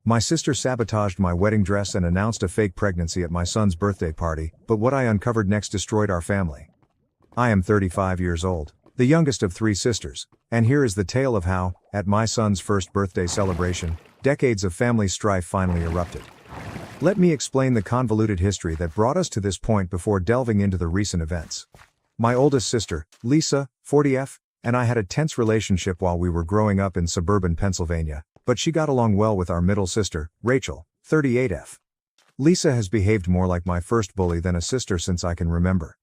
My sister sabotaged my wedding dress and announced a fake pregnancy at my son's birthday party, but what I uncovered next destroyed our family. I am 35 years old, the youngest of three sisters, and here is the tale of how, at my son's first birthday celebration, decades of family strife finally erupted. Let me explain the convoluted history that brought us to this point before delving into the recent events. My oldest sister, Lisa, 40F, and I had a tense relationship while we were growing up in suburban Pennsylvania, but she got along well with our middle sister, Rachel, 38F. Lisa has behaved more like my first bully than a sister since I can remember.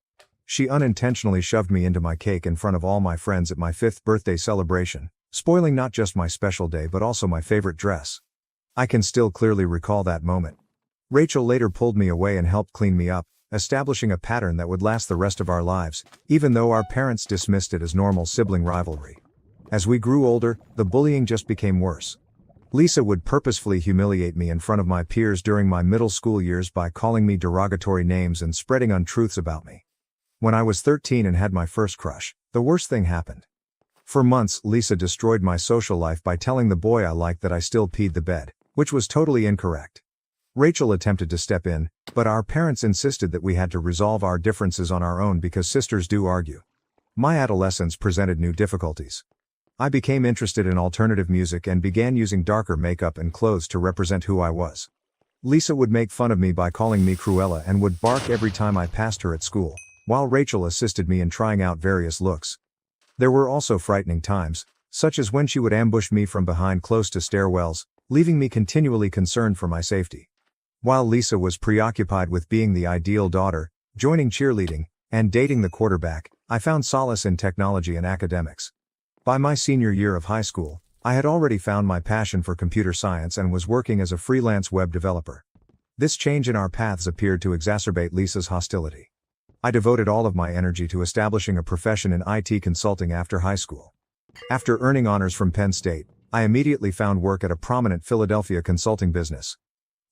She unintentionally shoved me into my cake in front of all my friends at my 5th birthday celebration, spoiling not just my special day but also my favorite dress. I can still clearly recall that moment. Rachel later pulled me away and helped clean me up, establishing a pattern that would last the rest of our lives, even though our parents dismissed it as normal sibling rivalry. As we grew older, the bullying just became worse. Lisa would purposefully humiliate me in front of my peers during my middle school years by calling me derogatory names and spreading untruths about me. When I was 13 and had my first crush, the worst thing happened. For months, Lisa destroyed my social life by telling the boy I liked that I still peed the bed, which was totally incorrect. Rachel attempted to step in, but our parents insisted that we had to resolve our differences on our own because sisters do argue. My adolescence presented new difficulties. I became interested in alternative music and began using darker makeup and clothes to represent who I was. Lisa would make fun of me by calling me Cruella and would bark every time I passed her at school, while Rachel assisted me in trying out various looks. There were also frightening times, such as when she would ambush me from behind close to stairwells, leaving me continually concerned for my safety. While Lisa was preoccupied with being the ideal daughter, joining cheerleading, and dating the quarterback, I found solace in technology and academics. By my senior year of high school, I had already found my passion for computer science and was working as a freelance web developer. This change in our paths appeared to exacerbate Lisa's hostility. I devoted all of my energy to establishing a profession in IT consulting after high school. After earning honors from Penn State, I immediately found work at a prominent Philadelphia consulting business.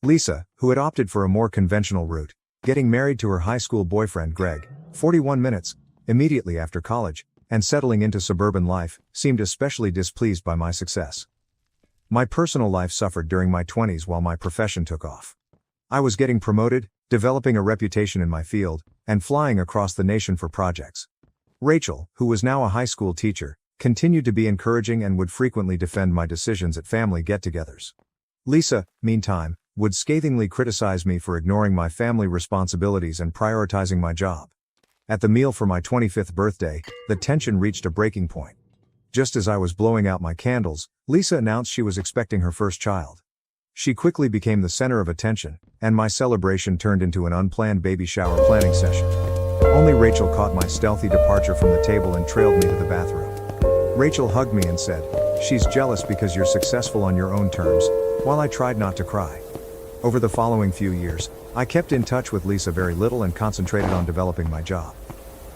Lisa, who had opted for a more conventional route, getting married to her high school boyfriend Greg, 41 minutes, immediately after college, and settling into suburban life, seemed especially displeased by my success. My personal life suffered during my 20s while my profession took off. I was getting promoted, developing a reputation in my field, and flying across the nation for projects. Rachel, who was now a high school teacher, continued to be encouraging and would frequently defend my decisions at family get-togethers. Lisa, meantime, would scathingly criticize me for ignoring my family responsibilities and prioritizing my job. At the meal for my 25th birthday, the tension reached a breaking point. Just as I was blowing out my candles, Lisa announced she was expecting her first child. She quickly became the center of attention, and my celebration turned into an unplanned baby shower planning session. Only Rachel caught my stealthy departure from the table and trailed me to the bathroom. Rachel hugged me and said, "She's jealous because you're successful on your own terms," while I tried not to cry. Over the following few years, I kept in touch with Lisa very little and concentrated on developing my job.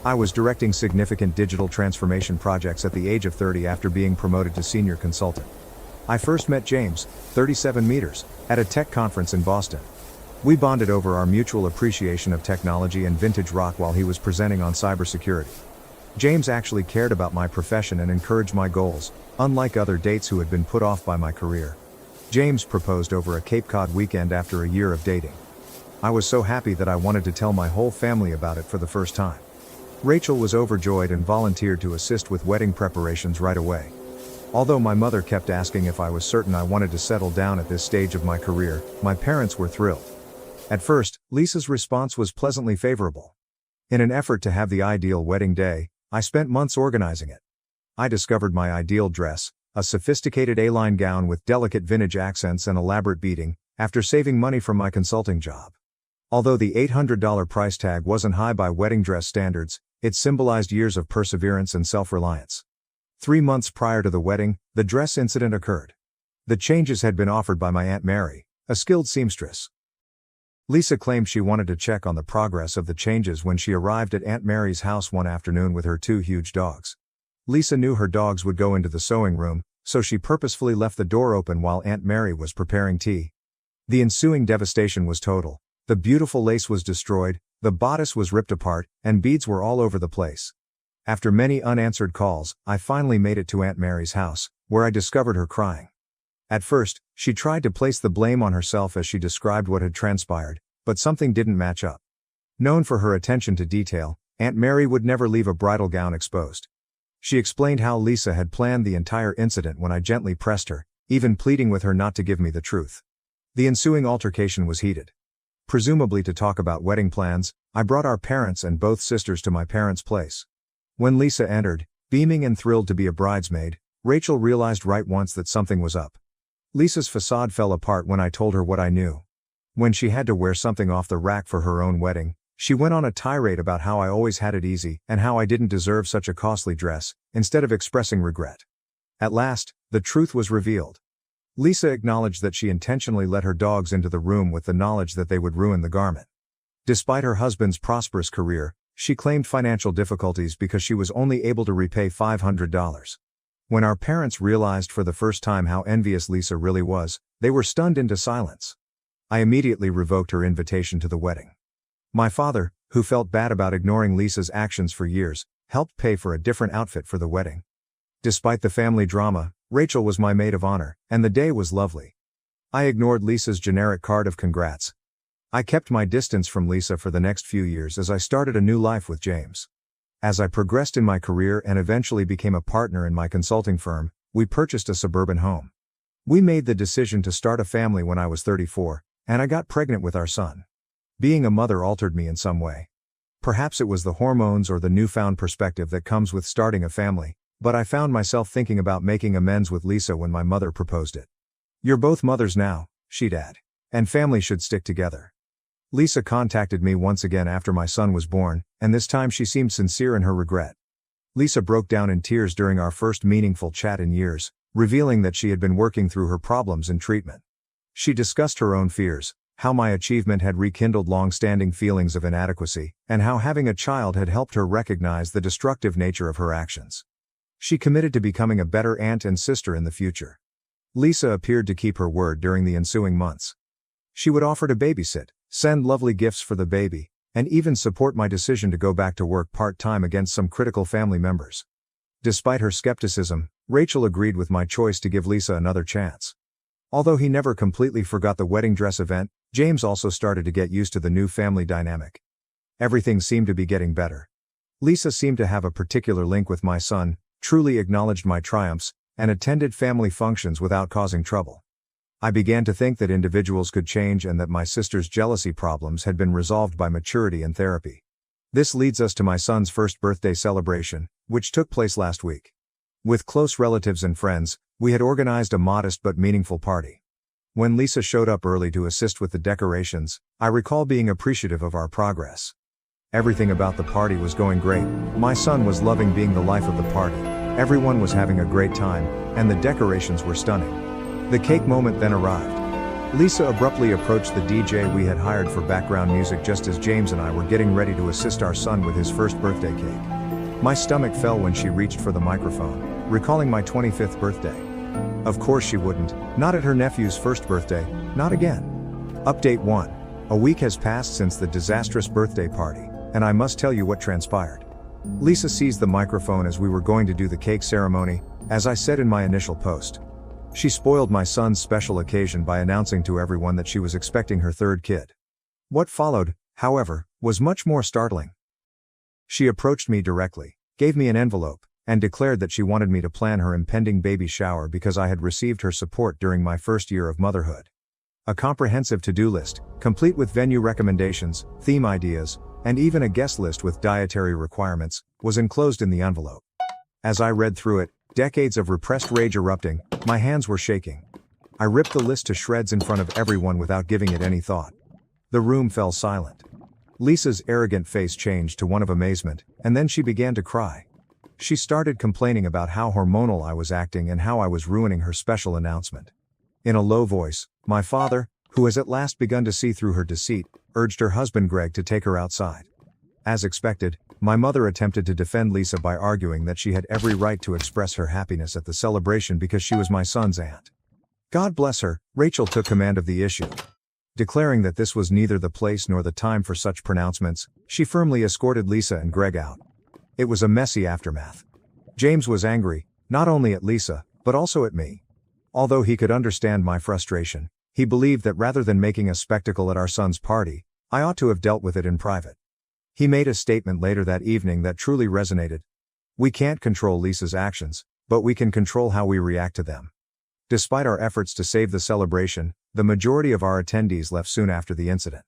I was directing significant digital transformation projects at the age of 30 after being promoted to senior consultant. I first met James, 37 meters, at a tech conference in Boston. We bonded over our mutual appreciation of technology and vintage rock while he was presenting on cybersecurity. James actually cared about my profession and encouraged my goals, unlike other dates who had been put off by my career. James proposed over a Cape Cod weekend after a year of dating. I was so happy that I wanted to tell my whole family about it for the first time. Rachel was overjoyed and volunteered to assist with wedding preparations right away. Although my mother kept asking if I was certain I wanted to settle down at this stage of my career, my parents were thrilled. At first, Lisa's response was pleasantly favorable. In an effort to have the ideal wedding day, I spent months organizing it. I discovered my ideal dress, a sophisticated A-line gown with delicate vintage accents and elaborate beading, after saving money from my consulting job. Although the $800 price tag wasn't high by wedding dress standards, it symbolized years of perseverance and self-reliance. 3 months prior to the wedding, the dress incident occurred. The changes had been offered by my Aunt Mary, a skilled seamstress. Lisa claimed she wanted to check on the progress of the changes when she arrived at Aunt Mary's house one afternoon with her 2 huge dogs. Lisa knew her dogs would go into the sewing room, so she purposefully left the door open while Aunt Mary was preparing tea. The ensuing devastation was total. The beautiful lace was destroyed, the bodice was ripped apart, and beads were all over the place. After many unanswered calls, I finally made it to Aunt Mary's house, where I discovered her crying. At first, she tried to place the blame on herself as she described what had transpired, but something didn't match up. Known for her attention to detail, Aunt Mary would never leave a bridal gown exposed. She explained how Lisa had planned the entire incident when I gently pressed her, even pleading with her not to give me the truth. The ensuing altercation was heated. Presumably to talk about wedding plans, I brought our parents and both sisters to my parents' place. When Lisa entered, beaming and thrilled to be a bridesmaid, Rachel realized right once that something was up. Lisa's facade fell apart when I told her what I knew. When she had to wear something off the rack for her own wedding, she went on a tirade about how I always had it easy and how I didn't deserve such a costly dress, instead of expressing regret. At last, the truth was revealed. Lisa acknowledged that she intentionally let her dogs into the room with the knowledge that they would ruin the garment. Despite her husband's prosperous career, she claimed financial difficulties because she was only able to repay $500. When our parents realized for the first time how envious Lisa really was, they were stunned into silence. I immediately revoked her invitation to the wedding. My father, who felt bad about ignoring Lisa's actions for years, helped pay for a different outfit for the wedding. Despite the family drama, Rachel was my maid of honor, and the day was lovely. I ignored Lisa's generic card of congrats. I kept my distance from Lisa for the next few years as I started a new life with James. As I progressed in my career and eventually became a partner in my consulting firm, we purchased a suburban home. We made the decision to start a family when I was 34, and I got pregnant with our son. Being a mother altered me in some way. Perhaps it was the hormones or the newfound perspective that comes with starting a family, but I found myself thinking about making amends with Lisa when my mother proposed it. "You're both mothers now," she'd add, "and family should stick together." Lisa contacted me once again after my son was born, and this time she seemed sincere in her regret. Lisa broke down in tears during our first meaningful chat in years, revealing that she had been working through her problems in treatment. She discussed her own fears, how my achievement had rekindled long-standing feelings of inadequacy, and how having a child had helped her recognize the destructive nature of her actions. She committed to becoming a better aunt and sister in the future. Lisa appeared to keep her word during the ensuing months. She would offer to babysit, send lovely gifts for the baby, and even support my decision to go back to work part-time against some critical family members. Despite her skepticism, Rachel agreed with my choice to give Lisa another chance. Although he never completely forgot the wedding dress event, James also started to get used to the new family dynamic. Everything seemed to be getting better. Lisa seemed to have a particular link with my son, truly acknowledged my triumphs, and attended family functions without causing trouble. I began to think that individuals could change and that my sister's jealousy problems had been resolved by maturity and therapy. This leads us to my son's first birthday celebration, which took place last week. With close relatives and friends, we had organized a modest but meaningful party. When Lisa showed up early to assist with the decorations, I recall being appreciative of our progress. Everything about the party was going great. My son was loving being the life of the party. Everyone was having a great time, and the decorations were stunning. The cake moment then arrived. Lisa abruptly approached the DJ we had hired for background music just as James and I were getting ready to assist our son with his first birthday cake. My stomach fell when she reached for the microphone, recalling my 25th birthday. Of course she wouldn't, not at her nephew's first birthday, not again. Update 1. A week has passed since the disastrous birthday party, and I must tell you what transpired. Lisa seized the microphone as we were going to do the cake ceremony, as I said in my initial post. She spoiled my son's special occasion by announcing to everyone that she was expecting her third kid. What followed, however, was much more startling. She approached me directly, gave me an envelope, and declared that she wanted me to plan her impending baby shower because I had received her support during my first year of motherhood. A comprehensive to-do list, complete with venue recommendations, theme ideas, and even a guest list with dietary requirements, was enclosed in the envelope. As I read through it, decades of repressed rage erupting, my hands were shaking. I ripped the list to shreds in front of everyone without giving it any thought. The room fell silent. Lisa's arrogant face changed to one of amazement, and then she began to cry. She started complaining about how hormonal I was acting and how I was ruining her special announcement. In a low voice, my father, who has at last begun to see through her deceit, urged her husband Greg to take her outside. As expected, my mother attempted to defend Lisa by arguing that she had every right to express her happiness at the celebration because she was my son's aunt. God bless her, Rachel took command of the issue. Declaring that this was neither the place nor the time for such pronouncements, she firmly escorted Lisa and Greg out. It was a messy aftermath. James was angry, not only at Lisa, but also at me. Although he could understand my frustration, he believed that rather than making a spectacle at our son's party, I ought to have dealt with it in private. He made a statement later that evening that truly resonated. We can't control Lisa's actions, but we can control how we react to them. Despite our efforts to save the celebration, the majority of our attendees left soon after the incident.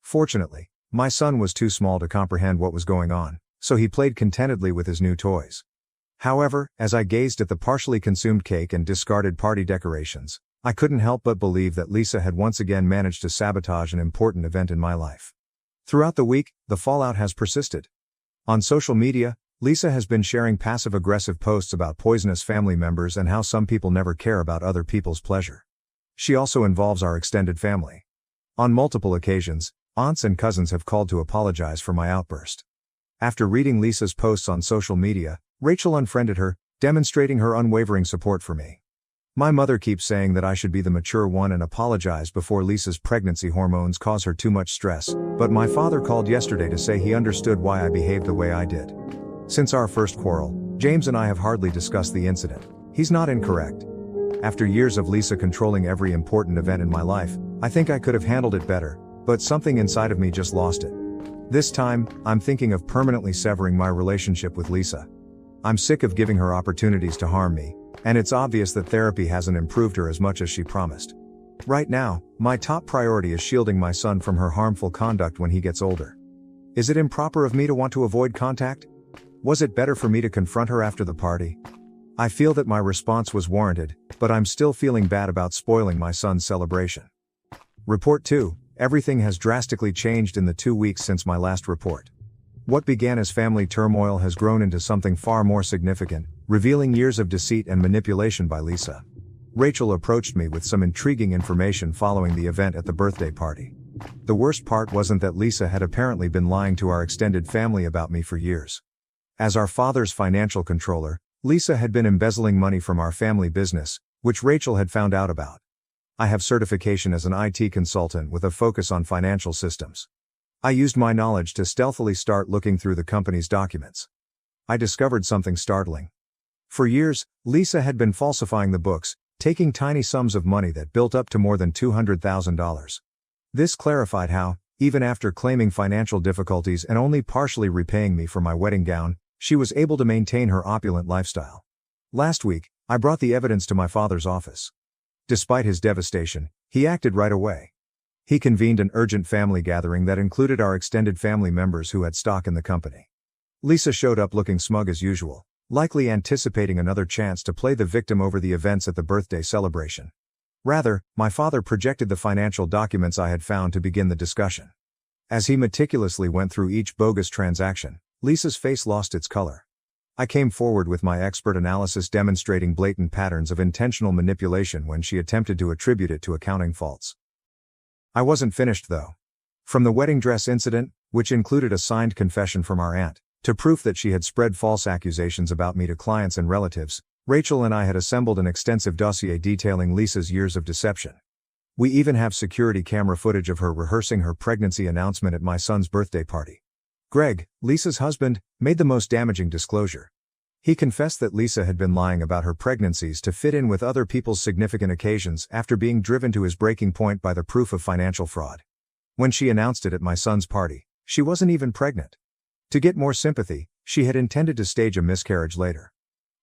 Fortunately, my son was too small to comprehend what was going on, so he played contentedly with his new toys. However, as I gazed at the partially consumed cake and discarded party decorations, I couldn't help but believe that Lisa had once again managed to sabotage an important event in my life. Throughout the week, the fallout has persisted. On social media, Lisa has been sharing passive-aggressive posts about poisonous family members and how some people never care about other people's pleasure. She also involves our extended family. On multiple occasions, aunts and cousins have called to apologize for my outburst. After reading Lisa's posts on social media, Rachel unfriended her, demonstrating her unwavering support for me. My mother keeps saying that I should be the mature one and apologize before Lisa's pregnancy hormones cause her too much stress, but my father called yesterday to say he understood why I behaved the way I did. Since our first quarrel, James and I have hardly discussed the incident. He's not incorrect. After years of Lisa controlling every important event in my life, I think I could have handled it better, but something inside of me just lost it. This time, I'm thinking of permanently severing my relationship with Lisa. I'm sick of giving her opportunities to harm me, and it's obvious that therapy hasn't improved her as much as she promised. Right now, my top priority is shielding my son from her harmful conduct when he gets older. Is it improper of me to want to avoid contact? Was it better for me to confront her after the party? I feel that my response was warranted, but I'm still feeling bad about spoiling my son's celebration. Report 2. Everything has drastically changed in the 2 weeks since my last report. What began as family turmoil has grown into something far more significant, revealing years of deceit and manipulation by Lisa. Rachel approached me with some intriguing information following the event at the birthday party. The worst part wasn't that Lisa had apparently been lying to our extended family about me for years. As our father's financial controller, Lisa had been embezzling money from our family business, which Rachel had found out about. I have certification as an IT consultant with a focus on financial systems. I used my knowledge to stealthily start looking through the company's documents. I discovered something startling. For years, Lisa had been falsifying the books, taking tiny sums of money that built up to more than $200,000. This clarified how, even after claiming financial difficulties and only partially repaying me for my wedding gown, she was able to maintain her opulent lifestyle. Last week, I brought the evidence to my father's office. Despite his devastation, he acted right away. He convened an urgent family gathering that included our extended family members who had stock in the company. Lisa showed up looking smug as usual, likely anticipating another chance to play the victim over the events at the birthday celebration. Rather, my father projected the financial documents I had found to begin the discussion. As he meticulously went through each bogus transaction, Lisa's face lost its color. I came forward with my expert analysis demonstrating blatant patterns of intentional manipulation when she attempted to attribute it to accounting faults. I wasn't finished though. From the wedding dress incident, which included a signed confession from our aunt, to proof that she had spread false accusations about me to clients and relatives, Rachel and I had assembled an extensive dossier detailing Lisa's years of deception. We even have security camera footage of her rehearsing her pregnancy announcement at my son's birthday party. Greg, Lisa's husband, made the most damaging disclosure. He confessed that Lisa had been lying about her pregnancies to fit in with other people's significant occasions after being driven to his breaking point by the proof of financial fraud. When she announced it at my son's party, she wasn't even pregnant. To get more sympathy, she had intended to stage a miscarriage later.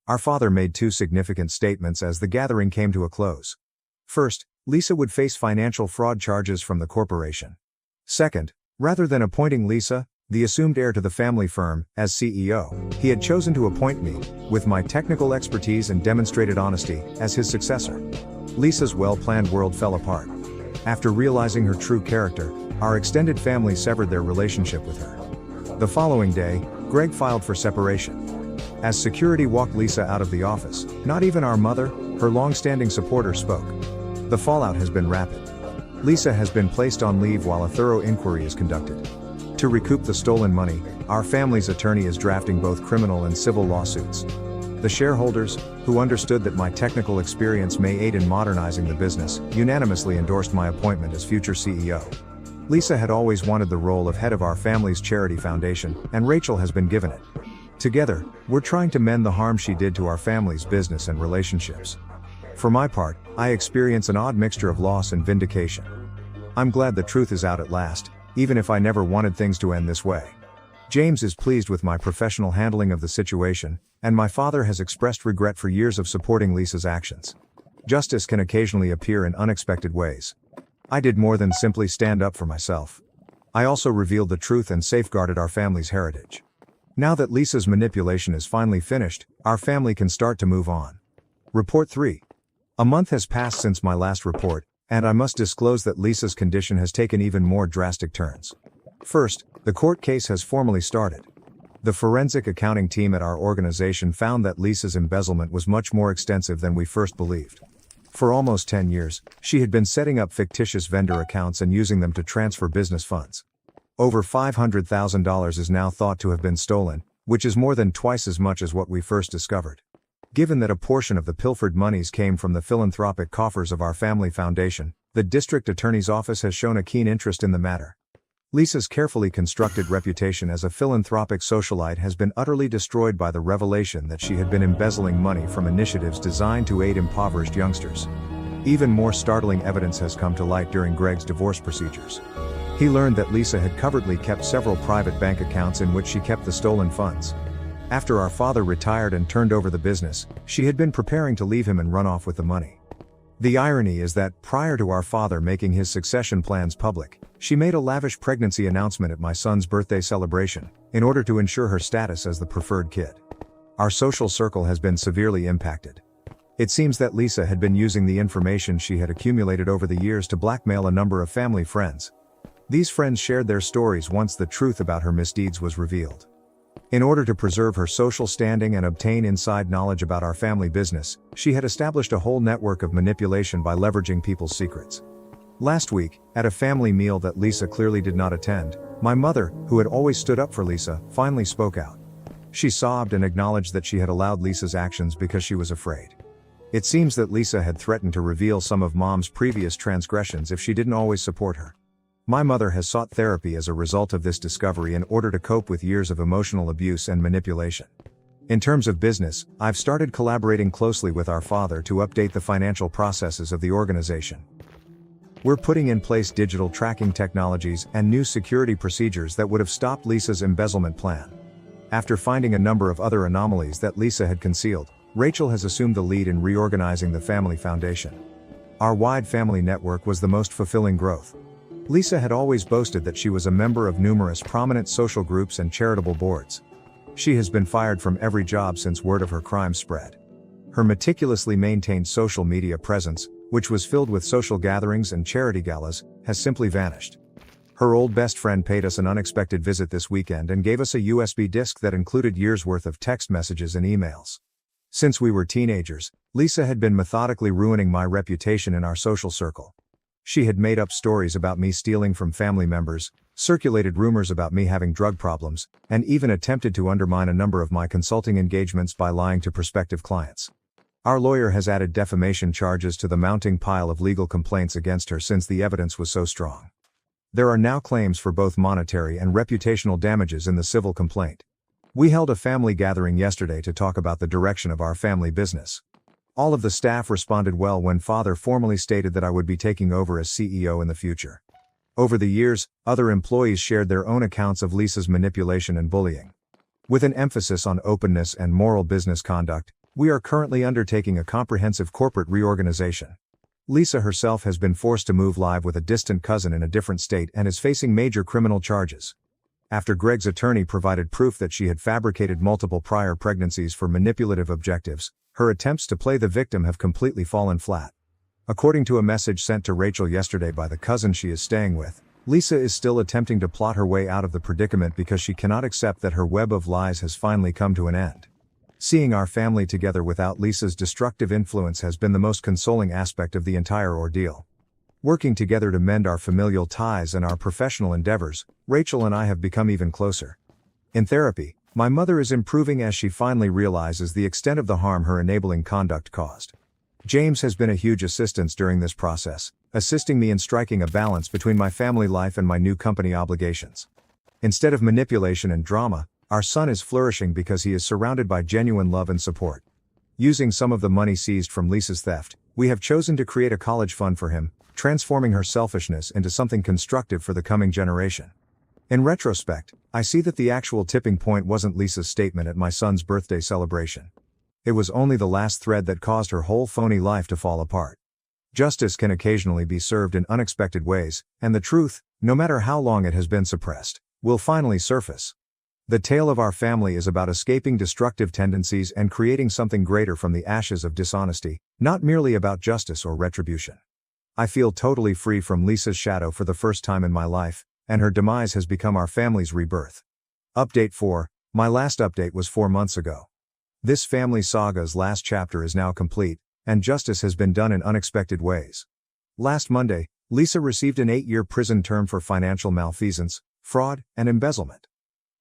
Our father made 2 significant statements as the gathering came to a close. First, Lisa would face financial fraud charges from the corporation. Second, rather than appointing Lisa, the assumed heir to the family firm, as CEO, he had chosen to appoint me, with my technical expertise and demonstrated honesty, as his successor. Lisa's well-planned world fell apart. After realizing her true character, our extended family severed their relationship with her. The following day, Greg filed for separation. As security walked Lisa out of the office, not even our mother, her long-standing supporter, spoke. The fallout has been rapid. Lisa has been placed on leave while a thorough inquiry is conducted. To recoup the stolen money, our family's attorney is drafting both criminal and civil lawsuits. The shareholders, who understood that my technical experience may aid in modernizing the business, unanimously endorsed my appointment as future CEO. Lisa had always wanted the role of head of our family's charity foundation, and Rachel has been given it. Together, we're trying to mend the harm she did to our family's business and relationships. For my part, I experience an odd mixture of loss and vindication. I'm glad the truth is out at last, even if I never wanted things to end this way. James is pleased with my professional handling of the situation, and my father has expressed regret for years of supporting Lisa's actions. Justice can occasionally appear in unexpected ways. I did more than simply stand up for myself. I also revealed the truth and safeguarded our family's heritage. Now that Lisa's manipulation is finally finished, our family can start to move on. Report 3. A month has passed since my last report, and I must disclose that Lisa's condition has taken even more drastic turns. First, the court case has formally started. The forensic accounting team at our organization found that Lisa's embezzlement was much more extensive than we first believed. For almost 10 years, she had been setting up fictitious vendor accounts and using them to transfer business funds. Over $500,000 is now thought to have been stolen, which is more than twice as much as what we first discovered. Given that a portion of the pilfered monies came from the philanthropic coffers of our family foundation, the district attorney's office has shown a keen interest in the matter. Lisa's carefully constructed reputation as a philanthropic socialite has been utterly destroyed by the revelation that she had been embezzling money from initiatives designed to aid impoverished youngsters. Even more startling evidence has come to light during Greg's divorce procedures. He learned that Lisa had covertly kept several private bank accounts in which she kept the stolen funds. After our father retired and turned over the business, she had been preparing to leave him and run off with the money. The irony is that, prior to our father making his succession plans public, she made a lavish pregnancy announcement at my son's birthday celebration, in order to ensure her status as the preferred kid. Our social circle has been severely impacted. It seems that Lisa had been using the information she had accumulated over the years to blackmail a number of family friends. These friends shared their stories once the truth about her misdeeds was revealed. In order to preserve her social standing and obtain inside knowledge about our family business, she had established a whole network of manipulation by leveraging people's secrets. Last week, at a family meal that Lisa clearly did not attend, my mother, who had always stood up for Lisa, finally spoke out. She sobbed and acknowledged that she had allowed Lisa's actions because she was afraid. It seems that Lisa had threatened to reveal some of Mom's previous transgressions if she didn't always support her. My mother has sought therapy as a result of this discovery in order to cope with years of emotional abuse and manipulation. In terms of business, I've started collaborating closely with our father to update the financial processes of the organization. We're putting in place digital tracking technologies and new security procedures that would have stopped Lisa's embezzlement plan. After finding a number of other anomalies that Lisa had concealed, Rachel has assumed the lead in reorganizing the family foundation. Our wide family network was the most fulfilling growth. Lisa had always boasted that she was a member of numerous prominent social groups and charitable boards. She has been fired from every job since word of her crime spread. Her meticulously maintained social media presence, which was filled with social gatherings and charity galas, has simply vanished. Her old best friend paid us an unexpected visit this weekend and gave us a USB disk that included years' worth of text messages and emails. Since we were teenagers, Lisa had been methodically ruining my reputation in our social circle. She had made up stories about me stealing from family members, circulated rumors about me having drug problems, and even attempted to undermine a number of my consulting engagements by lying to prospective clients. Our lawyer has added defamation charges to the mounting pile of legal complaints against her since the evidence was so strong. There are now claims for both monetary and reputational damages in the civil complaint. We held a family gathering yesterday to talk about the direction of our family business. All of the staff responded well when Father formally stated that I would be taking over as CEO in the future. Over the years, other employees shared their own accounts of Lisa's manipulation and bullying. With an emphasis on openness and moral business conduct, we are currently undertaking a comprehensive corporate reorganization. Lisa herself has been forced to move live with a distant cousin in a different state and is facing major criminal charges. After Greg's attorney provided proof that she had fabricated multiple prior pregnancies for manipulative objectives, her attempts to play the victim have completely fallen flat. According to a message sent to Rachel yesterday by the cousin she is staying with, Lisa is still attempting to plot her way out of the predicament because she cannot accept that her web of lies has finally come to an end. Seeing our family together without Lisa's destructive influence has been the most consoling aspect of the entire ordeal. Working together to mend our familial ties and our professional endeavors, Rachel and I have become even closer. In therapy, my mother is improving as she finally realizes the extent of the harm her enabling conduct caused. James has been a huge assistance during this process, assisting me in striking a balance between my family life and my new company obligations. Instead of manipulation and drama, our son is flourishing because he is surrounded by genuine love and support. Using some of the money seized from Lisa's theft, we have chosen to create a college fund for him, transforming her selfishness into something constructive for the coming generation. In retrospect, I see that the actual tipping point wasn't Lisa's statement at my son's birthday celebration. It was only the last thread that caused her whole phony life to fall apart. Justice can occasionally be served in unexpected ways, and the truth, no matter how long it has been suppressed, will finally surface. The tale of our family is about escaping destructive tendencies and creating something greater from the ashes of dishonesty, not merely about justice or retribution. I feel totally free from Lisa's shadow for the first time in my life, and her demise has become our family's rebirth. Update 4. My last update was 4 months ago. This family saga's last chapter is now complete, and justice has been done in unexpected ways. Last Monday, Lisa received an 8-year prison term for financial malfeasance, fraud, and embezzlement.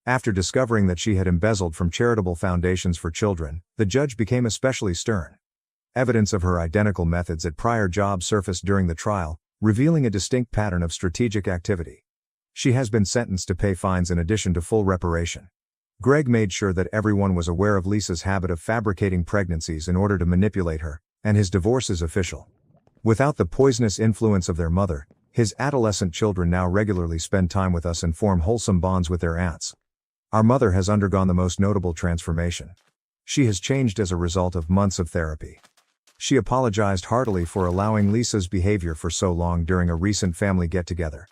After discovering that she had embezzled from charitable foundations for children, the judge became especially stern. Evidence of her identical methods at prior jobs surfaced during the trial, revealing a distinct pattern of strategic activity. She has been sentenced to pay fines in addition to full reparation. Greg made sure that everyone was aware of Lisa's habit of fabricating pregnancies in order to manipulate her, and his divorce is official. Without the poisonous influence of their mother, his adolescent children now regularly spend time with us and form wholesome bonds with their aunts. Our mother has undergone the most notable transformation. She has changed as a result of months of therapy. She apologized heartily for allowing Lisa's behavior for so long during a recent family get-together.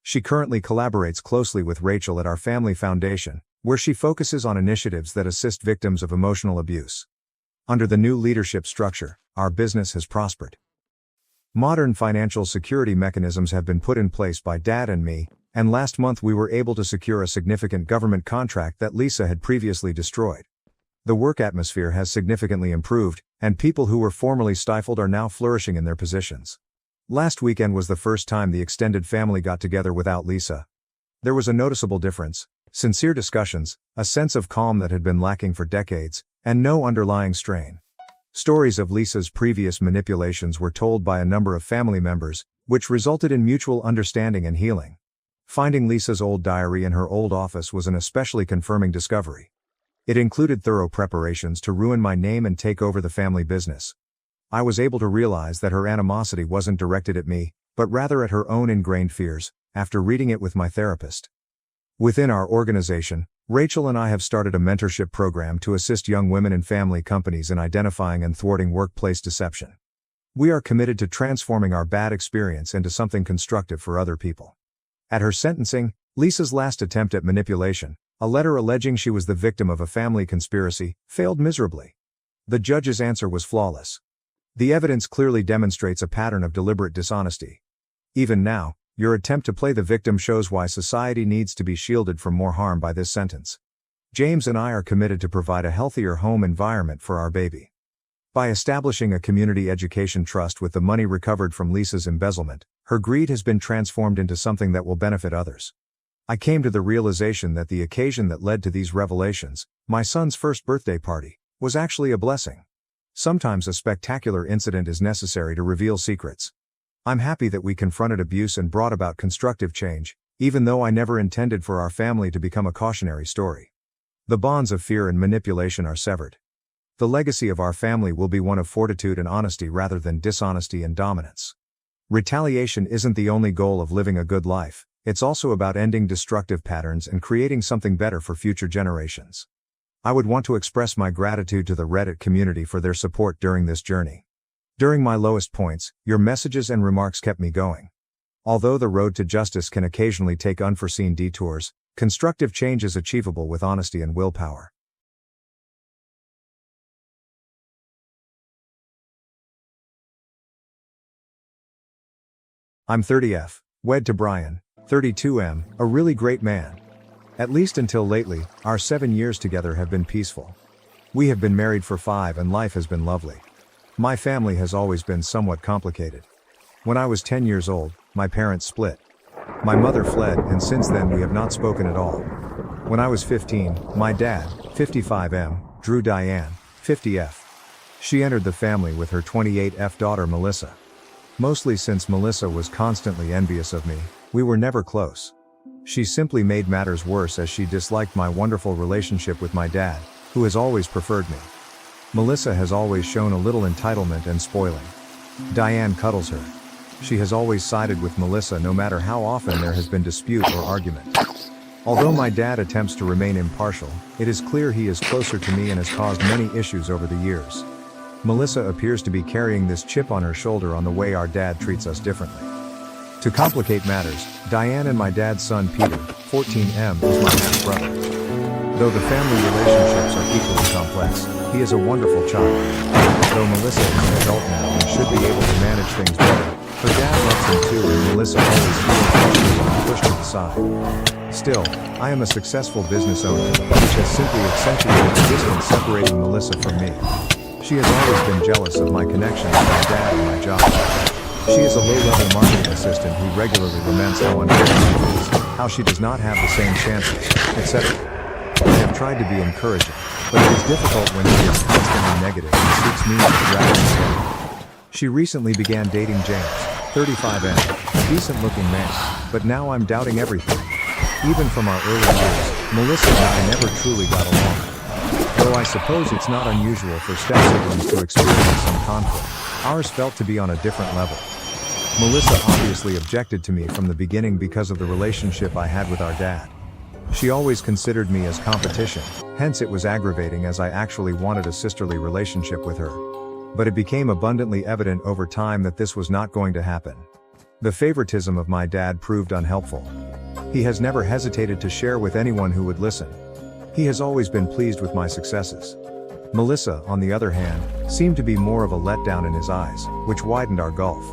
She currently collaborates closely with Rachel at our family foundation, where she focuses on initiatives that assist victims of emotional abuse. Under the new leadership structure, our business has prospered. Modern financial security mechanisms have been put in place by Dad and me, and last month we were able to secure a significant government contract that Lisa had previously destroyed. The work atmosphere has significantly improved, and people who were formerly stifled are now flourishing in their positions. Last weekend was the first time the extended family got together without Lisa. There was a noticeable difference: sincere discussions, a sense of calm that had been lacking for decades, and no underlying strain. Stories of Lisa's previous manipulations were told by a number of family members, which resulted in mutual understanding and healing. Finding Lisa's old diary in her old office was an especially confirming discovery. It included thorough preparations to ruin my name and take over the family business. I was able to realize that her animosity wasn't directed at me, but rather at her own ingrained fears, after reading it with my therapist. Within our organization, Rachel and I have started a mentorship program to assist young women in family companies in identifying and thwarting workplace deception. We are committed to transforming our bad experience into something constructive for other people. At her sentencing, Lisa's last attempt at manipulation, a letter alleging she was the victim of a family conspiracy, failed miserably. The judge's answer was flawless. The evidence clearly demonstrates a pattern of deliberate dishonesty. Even now, your attempt to play the victim shows why society needs to be shielded from more harm by this sentence. James and I are committed to provide a healthier home environment for our baby. By establishing a community education trust with the money recovered from Lisa's embezzlement, her greed has been transformed into something that will benefit others. I came to the realization that the occasion that led to these revelations, my son's first birthday party, was actually a blessing. Sometimes a spectacular incident is necessary to reveal secrets. I'm happy that we confronted abuse and brought about constructive change, even though I never intended for our family to become a cautionary story. The bonds of fear and manipulation are severed. The legacy of our family will be one of fortitude and honesty rather than dishonesty and dominance. Retaliation isn't the only goal of living a good life, it's also about ending destructive patterns and creating something better for future generations. I would want to express my gratitude to the Reddit community for their support during this journey. During my lowest points, your messages and remarks kept me going. Although the road to justice can occasionally take unforeseen detours, constructive change is achievable with honesty and willpower. I'm 30F, wed to Brian, 32M, a really great man. At least until lately, our 7 years together have been peaceful. We have been married for 5 and life has been lovely. My family has always been somewhat complicated. When I was 10 years old, my parents split. My mother fled, and since then we have not spoken at all. When I was 15, my dad, 55M, drew Diane, 50F. She entered the family with her 28F daughter Melissa. Mostly since Melissa was constantly envious of me, we were never close. She simply made matters worse as she disliked my wonderful relationship with my dad, who has always preferred me. Melissa has always shown a little entitlement and spoiling. Diane cuddles her. She has always sided with Melissa no matter how often there has been dispute or argument. Although my dad attempts to remain impartial, it is clear he is closer to me and has caused many issues over the years. Melissa appears to be carrying this chip on her shoulder on the way our dad treats us differently. To complicate matters, Diane and my dad's son Peter, 14M, is my half-brother. Though the family relationships are equally complex, he is a wonderful child. Though Melissa is an adult now and should be able to manage things better, her dad loves him too and Melissa always feels like she is being pushed to the side. Still, I am a successful business owner, which has simply accentuated the distance separating Melissa from me. She has always been jealous of my connection with my dad and my job. She is a low-level marketing assistant who regularly laments how unfair life is, how she does not have the same chances, etc. I have tried to be encouraging, but it is difficult when she is constantly negative and seeks means to drag me down. She recently began dating James, 35M, a decent-looking man, but now I'm doubting everything. Even from our early years, Melissa and I never truly got along. Though I suppose it's not unusual for step-siblings to experience some conflict, ours felt to be on a different level. Melissa obviously objected to me from the beginning because of the relationship I had with our dad. She always considered me as competition, hence it was aggravating as I actually wanted a sisterly relationship with her. But it became abundantly evident over time that this was not going to happen. The favoritism of my dad proved unhelpful. He has never hesitated to share with anyone who would listen. He has always been pleased with my successes. Melissa, on the other hand, seemed to be more of a letdown in his eyes, which widened our gulf.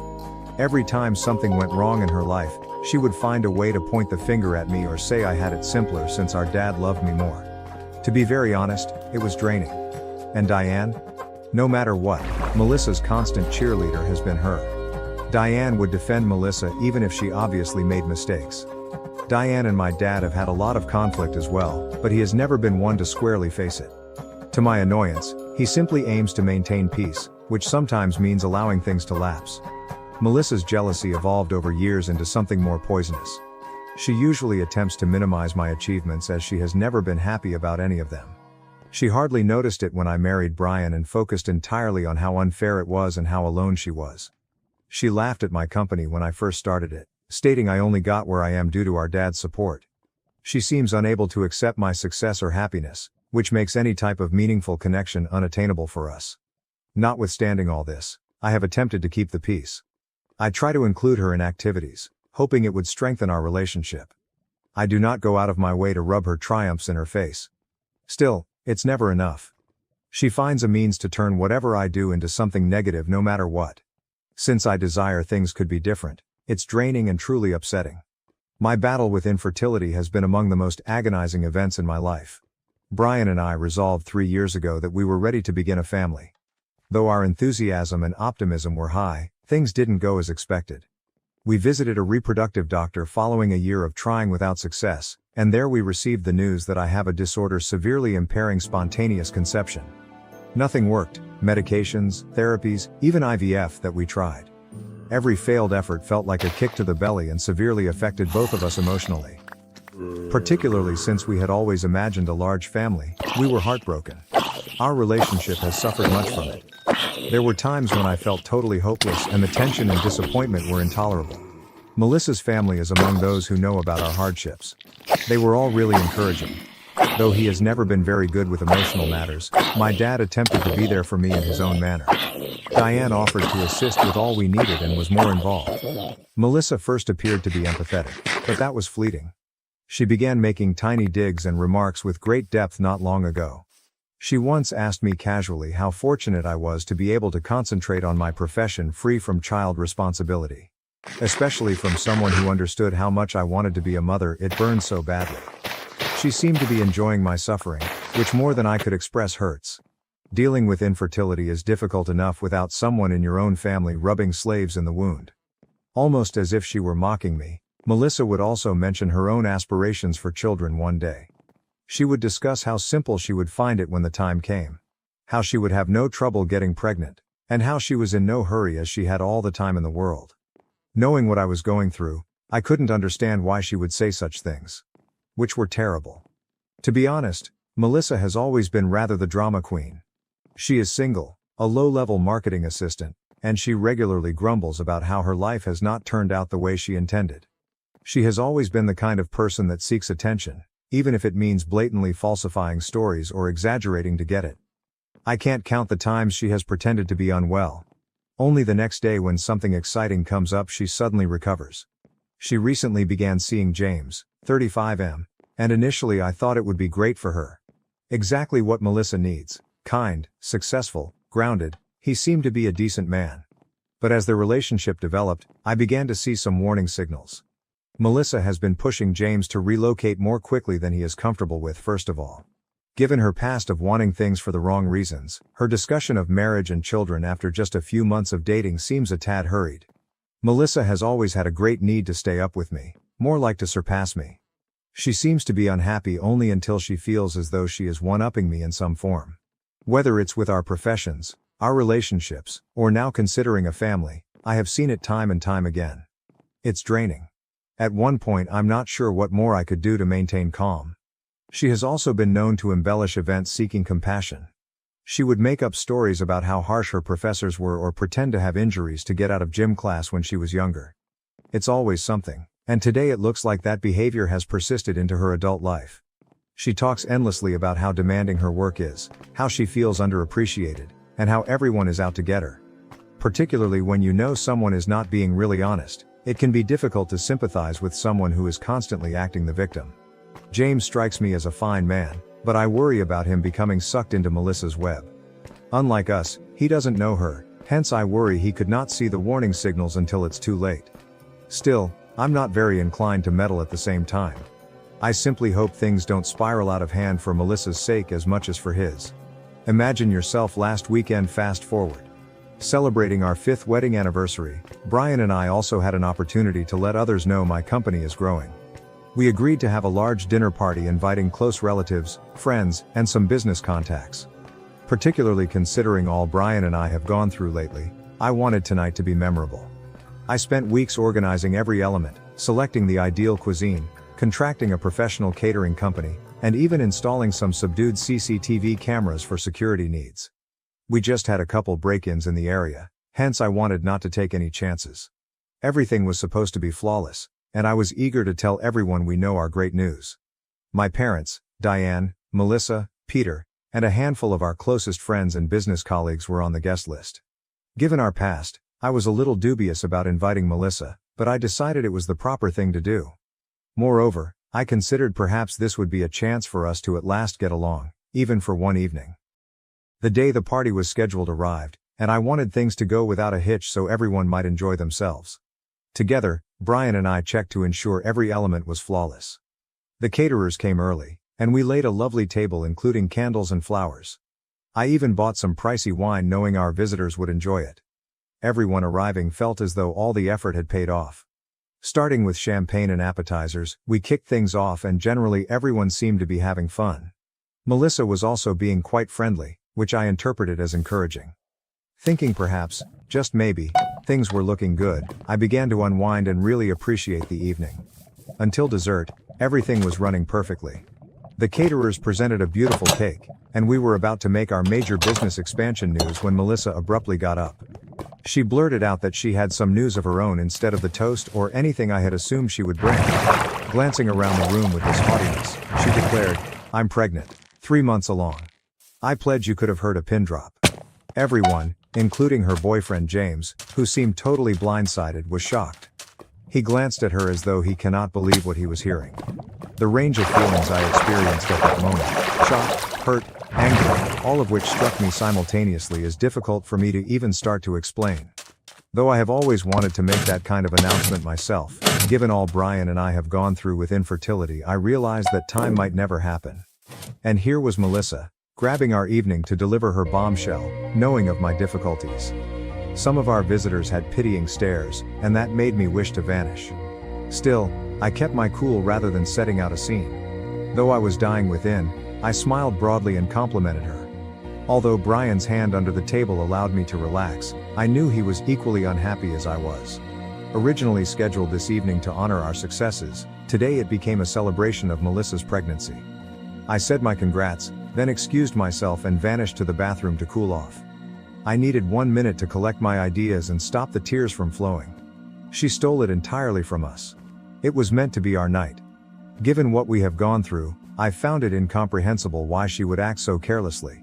Every time something went wrong in her life, she would find a way to point the finger at me or say I had it simpler since our dad loved me more. To be very honest, it was draining. And Diane? No matter what, Melissa's constant cheerleader has been her. Diane would defend Melissa even if she obviously made mistakes. Diane and my dad have had a lot of conflict as well, but he has never been one to squarely face it. To my annoyance, he simply aims to maintain peace, which sometimes means allowing things to lapse. Melissa's jealousy evolved over years into something more poisonous. She usually attempts to minimize my achievements as she has never been happy about any of them. She hardly noticed it when I married Brian and focused entirely on how unfair it was and how alone she was. She laughed at my company when I first started it, stating I only got where I am due to our dad's support. She seems unable to accept my success or happiness, which makes any type of meaningful connection unattainable for us. Notwithstanding all this, I have attempted to keep the peace. I try to include her in activities, hoping it would strengthen our relationship. I do not go out of my way to rub her triumphs in her face. Still, it's never enough. She finds a means to turn whatever I do into something negative no matter what. Since I desire things could be different, it's draining and truly upsetting. My battle with infertility has been among the most agonizing events in my life. Brian and I resolved 3 years ago that we were ready to begin a family. Though our enthusiasm and optimism were high, things didn't go as expected. We visited a reproductive doctor following a year of trying without success, and there we received the news that I have a disorder severely impairing spontaneous conception. Nothing worked, medications, therapies, even IVF that we tried. Every failed effort felt like a kick to the belly and severely affected both of us emotionally. Particularly since we had always imagined a large family, we were heartbroken. Our relationship has suffered much from it. There were times when I felt totally hopeless and the tension and disappointment were intolerable. Melissa's family is among those who know about our hardships. They were all really encouraging. Though he has never been very good with emotional matters, my dad attempted to be there for me in his own manner. Diane offered to assist with all we needed and was more involved. Melissa first appeared to be empathetic, but that was fleeting. She began making tiny digs and remarks with great depth not long ago. She once asked me casually how fortunate I was to be able to concentrate on my profession free from child responsibility. Especially from someone who understood how much I wanted to be a mother, it burned so badly. She seemed to be enjoying my suffering, which more than I could express hurts. Dealing with infertility is difficult enough without someone in your own family rubbing slaves in the wound. Almost as if she were mocking me, Melissa would also mention her own aspirations for children one day. She would discuss how simple she would find it when the time came. How she would have no trouble getting pregnant, and how she was in no hurry as she had all the time in the world. Knowing what I was going through, I couldn't understand why she would say such things. Which were terrible. To be honest, Melissa has always been rather the drama queen. She is single, a low-level marketing assistant, and she regularly grumbles about how her life has not turned out the way she intended. She has always been the kind of person that seeks attention, even if it means blatantly falsifying stories or exaggerating to get it. I can't count the times she has pretended to be unwell. Only the next day when something exciting comes up she suddenly recovers. She recently began seeing James, 35M, and initially I thought it would be great for her. Exactly what Melissa needs: kind, successful, grounded. He seemed to be a decent man. But as their relationship developed, I began to see some warning signals. Melissa has been pushing James to relocate more quickly than he is comfortable with. First of all, given her past of wanting things for the wrong reasons, her discussion of marriage and children after just a few months of dating seems a tad hurried. Melissa has always had a great need to stay up with me, more like to surpass me. She seems to be unhappy only until she feels as though she is one-upping me in some form. Whether it's with our professions, our relationships, or now considering a family, I have seen it time and time again. It's draining. At one point I'm not sure what more I could do to maintain calm. She has also been known to embellish events seeking compassion. She would make up stories about how harsh her professors were or pretend to have injuries to get out of gym class when she was younger. It's always something, and today it looks like that behavior has persisted into her adult life. She talks endlessly about how demanding her work is, how she feels underappreciated, and how everyone is out to get her. Particularly when you know someone is not being really honest, it can be difficult to sympathize with someone who is constantly acting the victim. James strikes me as a fine man, but I worry about him becoming sucked into Melissa's web. Unlike us, he doesn't know her, hence I worry he could not see the warning signals until it's too late. Still, I'm not very inclined to meddle at the same time. I simply hope things don't spiral out of hand for Melissa's sake as much as for his. Imagine yourself last weekend. Fast forward. Celebrating our 5th wedding anniversary, Brian and I also had an opportunity to let others know my company is growing. We agreed to have a large dinner party inviting close relatives, friends, and some business contacts. Particularly considering all Brian and I have gone through lately, I wanted tonight to be memorable. I spent weeks organizing every element, selecting the ideal cuisine, contracting a professional catering company, and even installing some subdued CCTV cameras for security needs. We just had a couple break-ins in the area, hence I wanted not to take any chances. Everything was supposed to be flawless, and I was eager to tell everyone we know our great news. My parents, Diane, Melissa, Peter, and a handful of our closest friends and business colleagues were on the guest list. Given our past, I was a little dubious about inviting Melissa, but I decided it was the proper thing to do. Moreover, I considered perhaps this would be a chance for us to at last get along, even for one evening. The day the party was scheduled arrived, and I wanted things to go without a hitch so everyone might enjoy themselves. Together, Brian and I checked to ensure every element was flawless. The caterers came early, and we laid a lovely table including candles and flowers. I even bought some pricey wine knowing our visitors would enjoy it. Everyone arriving felt as though all the effort had paid off. Starting with champagne and appetizers, we kicked things off and generally everyone seemed to be having fun. Melissa was also being quite friendly, which I interpreted as encouraging. Thinking perhaps, just maybe, things were looking good, I began to unwind and really appreciate the evening. Until dessert, everything was running perfectly. The caterers presented a beautiful cake, and we were about to make our major business expansion news when Melissa abruptly got up. She blurted out that she had some news of her own instead of the toast or anything I had assumed she would bring. Glancing around the room with this haughtiness, she declared, "I'm pregnant, 3 months along." I pledge you could have heard a pin drop. Everyone, including her boyfriend James, who seemed totally blindsided, was shocked. He glanced at her as though he cannot believe what he was hearing. The range of feelings I experienced at that moment, shock, hurt, anger, all of which struck me simultaneously, is difficult for me to even start to explain. Though I have always wanted to make that kind of announcement myself, given all Brian and I have gone through with infertility, I realized that time might never happen. And here was Melissa, grabbing our evening to deliver her bombshell, knowing of my difficulties. Some of our visitors had pitying stares, and that made me wish to vanish. Still, I kept my cool rather than setting out a scene. Though I was dying within, I smiled broadly and complimented her. Although Brian's hand under the table allowed me to relax, I knew he was equally unhappy as I was. Originally scheduled this evening to honor our successes, today it became a celebration of Melissa's pregnancy. I said my congrats, then excused myself and vanished to the bathroom to cool off. I needed 1 minute to collect my ideas and stop the tears from flowing. She stole it entirely from us. It was meant to be our night. Given what we have gone through, I found it incomprehensible why she would act so carelessly.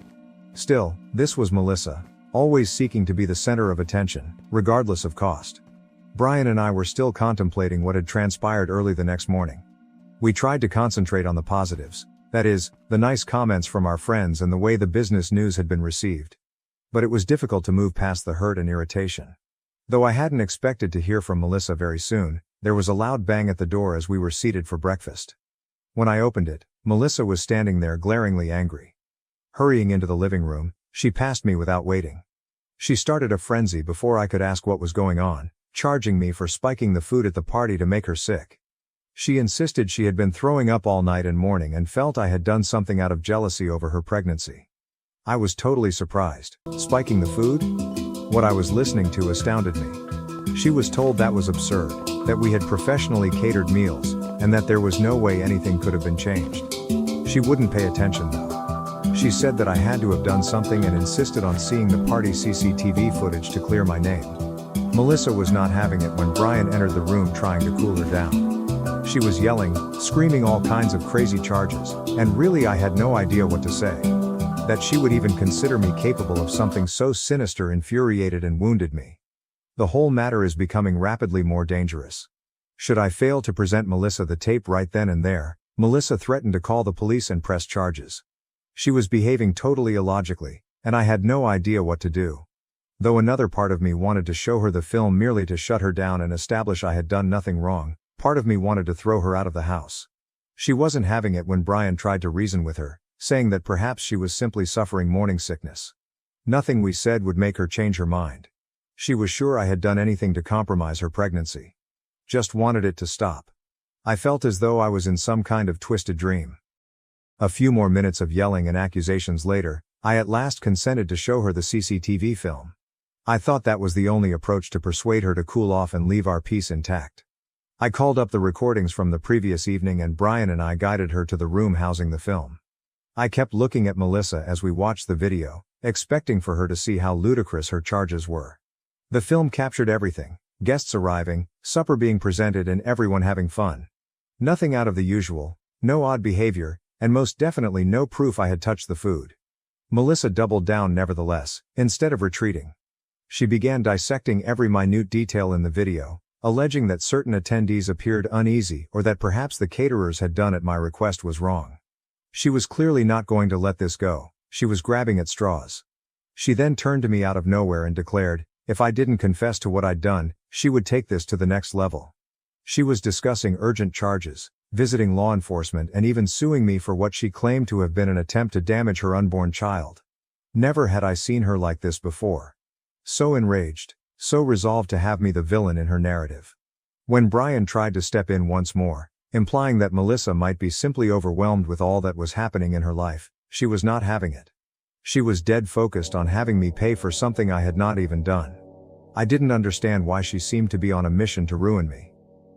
Still, this was Melissa, always seeking to be the center of attention, regardless of cost. Brian and I were still contemplating what had transpired early the next morning. We tried to concentrate on the positives, that is, the nice comments from our friends and the way the business news had been received. But it was difficult to move past the hurt and irritation. Though I hadn't expected to hear from Melissa very soon, there was a loud bang at the door as we were seated for breakfast. When I opened it, Melissa was standing there glaringly angry. Hurrying into the living room, she passed me without waiting. She started a frenzy before I could ask what was going on, charging me for spiking the food at the party to make her sick. She insisted she had been throwing up all night and morning and felt I had done something out of jealousy over her pregnancy. I was totally surprised. Spiking the food? What I was listening to astounded me. She was told that was absurd, that we had professionally catered meals, and that there was no way anything could have been changed. She wouldn't pay attention though. She said that I had to have done something and insisted on seeing the party CCTV footage to clear my name. Melissa was not having it when Brian entered the room trying to cool her down. She was yelling, screaming all kinds of crazy charges, and really I had no idea what to say. That she would even consider me capable of something so sinister infuriated and wounded me. The whole matter is becoming rapidly more dangerous. Should I fail to present Melissa the tape right then and there, Melissa threatened to call the police and press charges. She was behaving totally illogically, and I had no idea what to do. Though another part of me wanted to show her the film merely to shut her down and establish I had done nothing wrong, part of me wanted to throw her out of the house. She wasn't having it when Brian tried to reason with her, saying that perhaps she was simply suffering morning sickness. Nothing we said would make her change her mind. She was sure I had done anything to compromise her pregnancy. Just wanted it to stop. I felt as though I was in some kind of twisted dream. A few more minutes of yelling and accusations later, I at last consented to show her the CCTV film. I thought that was the only approach to persuade her to cool off and leave our peace intact. I called up the recordings from the previous evening and Brian and I guided her to the room housing the film. I kept looking at Melissa as we watched the video, expecting for her to see how ludicrous her charges were. The film captured everything: guests arriving, supper being presented and everyone having fun. Nothing out of the usual, no odd behavior, and most definitely no proof I had touched the food. Melissa doubled down nevertheless, instead of retreating. She began dissecting every minute detail in the video, alleging that certain attendees appeared uneasy or that perhaps the caterers had done at my request was wrong. She was clearly not going to let this go, she was grabbing at straws. She then turned to me out of nowhere and declared, if I didn't confess to what I'd done, she would take this to the next level. She was discussing urgent charges, visiting law enforcement and even suing me for what she claimed to have been an attempt to damage her unborn child. Never had I seen her like this before. So enraged, so resolved to have me the villain in her narrative. When Brian tried to step in once more, implying that Melissa might be simply overwhelmed with all that was happening in her life, she was not having it. She was dead focused on having me pay for something I had not even done. I didn't understand why she seemed to be on a mission to ruin me.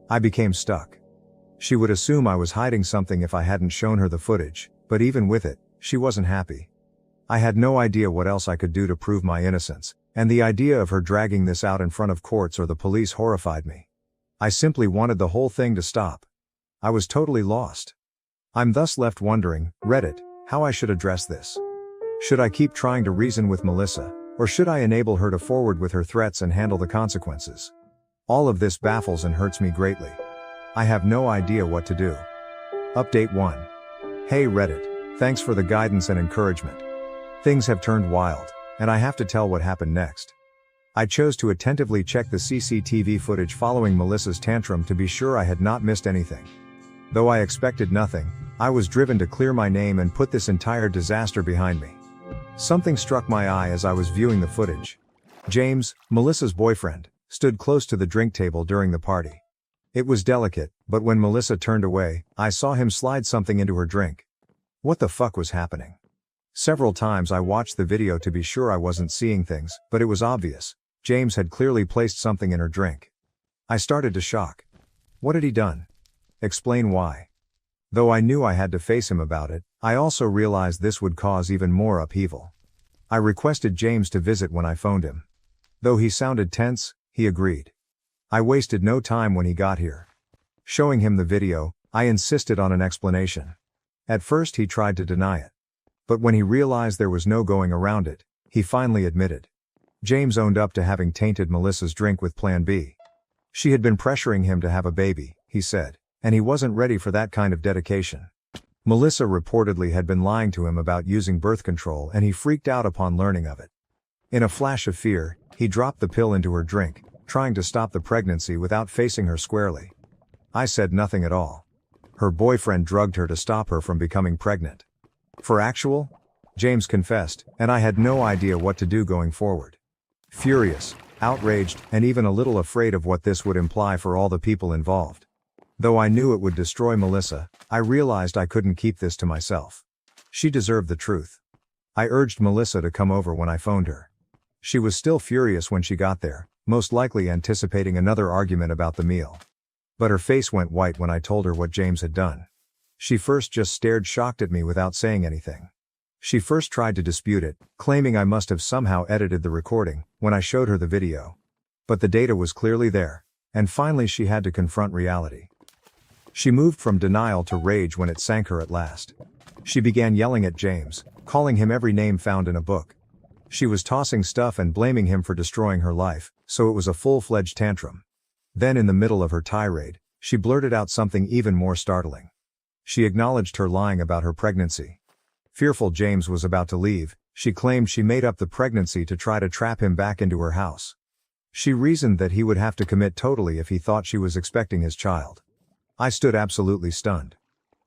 I became stuck. She would assume I was hiding something if I hadn't shown her the footage, but even with it, she wasn't happy. I had no idea what else I could do to prove my innocence, and the idea of her dragging this out in front of courts or the police horrified me. I simply wanted the whole thing to stop. I was totally lost. I'm thus left wondering, Reddit, how I should address this. Should I keep trying to reason with Melissa, or should I enable her to forward with her threats and handle the consequences? All of this baffles and hurts me greatly. I have no idea what to do. Update 1. Hey Reddit, thanks for the guidance and encouragement. Things have turned wild, and I have to tell what happened next. I chose to attentively check the CCTV footage following Melissa's tantrum to be sure I had not missed anything. Though I expected nothing, I was driven to clear my name and put this entire disaster behind me. Something struck my eye as I was viewing the footage. James, Melissa's boyfriend, stood close to the drink table during the party. It was delicate, but when Melissa turned away, I saw him slide something into her drink. What the fuck was happening? Several times I watched the video to be sure I wasn't seeing things, but it was obvious. James had clearly placed something in her drink. I started to shock. What had he done? Explain why. Though I knew I had to face him about it, I also realized this would cause even more upheaval. I requested James to visit when I phoned him. Though he sounded tense, he agreed. I wasted no time when he got here. Showing him the video, I insisted on an explanation. At first he tried to deny it. But when he realized there was no going around it, he finally admitted. James owned up to having tainted Melissa's drink with Plan B. She had been pressuring him to have a baby, he said, and he wasn't ready for that kind of dedication. Melissa reportedly had been lying to him about using birth control, and he freaked out upon learning of it. In a flash of fear, he dropped the pill into her drink, trying to stop the pregnancy without facing her squarely. I said nothing at all. Her boyfriend drugged her to stop her from becoming pregnant. For actual? James confessed, and I had no idea what to do going forward. Furious, outraged, and even a little afraid of what this would imply for all the people involved. Though I knew it would destroy Melissa, I realized I couldn't keep this to myself. She deserved the truth. I urged Melissa to come over when I phoned her. She was still furious when she got there, most likely anticipating another argument about the meal. But her face went white when I told her what James had done. She first just stared shocked at me without saying anything. She first tried to dispute it, claiming I must have somehow edited the recording, when I showed her the video. But the data was clearly there, and finally she had to confront reality. She moved from denial to rage when it sank her at last. She began yelling at James, calling him every name found in a book. She was tossing stuff and blaming him for destroying her life, so it was a full-fledged tantrum. Then in the middle of her tirade, she blurted out something even more startling. She acknowledged her lying about her pregnancy. Fearful James was about to leave, she claimed she made up the pregnancy to try to trap him back into her house. She reasoned that he would have to commit totally if he thought she was expecting his child. I stood absolutely stunned.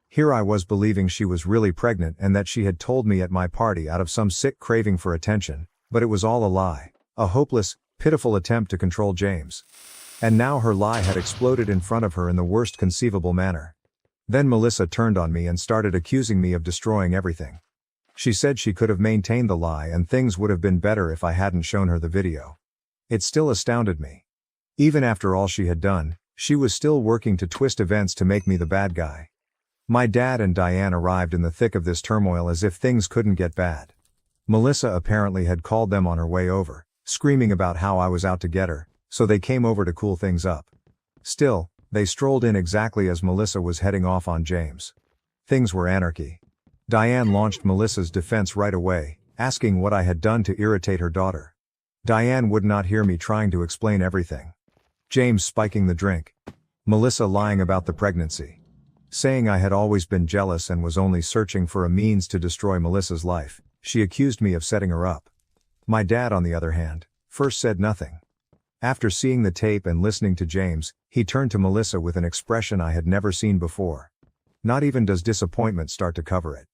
Here I was believing she was really pregnant and that she had told me at my party out of some sick craving for attention, but it was all a lie, a hopeless, pitiful attempt to control James. And now her lie had exploded in front of her in the worst conceivable manner. Then Melissa turned on me and started accusing me of destroying everything. She said she could have maintained the lie and things would have been better if I hadn't shown her the video. It still astounded me. Even after all she had done, she was still working to twist events to make me the bad guy. My dad and Diane arrived in the thick of this turmoil as if things couldn't get bad. Melissa apparently had called them on her way over, screaming about how I was out to get her, so they came over to cool things up. Still, they strolled in exactly as Melissa was heading off on James. Things were anarchy. Diane launched Melissa's defense right away, asking what I had done to irritate her daughter. Diane would not hear me trying to explain everything. James spiking the drink. Melissa lying about the pregnancy. Saying I had always been jealous and was only searching for a means to destroy Melissa's life. She accused me of setting her up. My dad, on the other hand, first said nothing. After seeing the tape and listening to James, he turned to Melissa with an expression I had never seen before. Not even does disappointment start to cover it.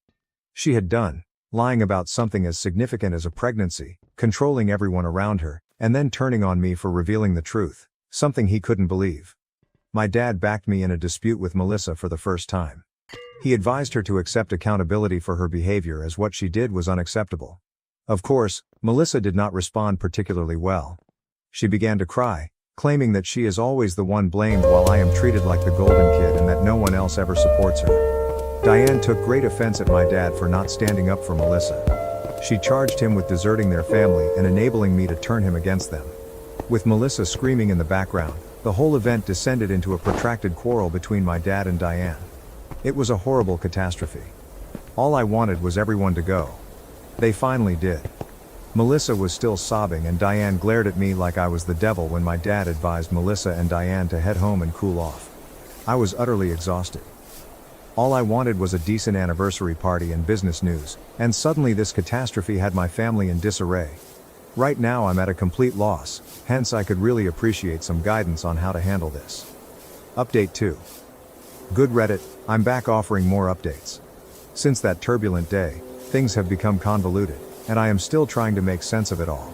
She had done, lying about something as significant as a pregnancy, controlling everyone around her, and then turning on me for revealing the truth, something he couldn't believe. My dad backed me in a dispute with Melissa for the first time. He advised her to accept accountability for her behavior as what she did was unacceptable. Of course, Melissa did not respond particularly well. She began to cry, claiming that she is always the one blamed while I am treated like the golden kid and that no one else ever supports her. Diane took great offense at my dad for not standing up for Melissa. She charged him with deserting their family and enabling me to turn him against them. With Melissa screaming in the background, the whole event descended into a protracted quarrel between my dad and Diane. It was a horrible catastrophe. All I wanted was everyone to go. They finally did. Melissa was still sobbing and Diane glared at me like I was the devil when my dad advised Melissa and Diane to head home and cool off. I was utterly exhausted. All I wanted was a decent anniversary party and business news, and suddenly this catastrophe had my family in disarray. Right now I'm at a complete loss, hence I could really appreciate some guidance on how to handle this. Update 2. Good Reddit, I'm back offering more updates. Since that turbulent day, things have become convoluted, and I am still trying to make sense of it all.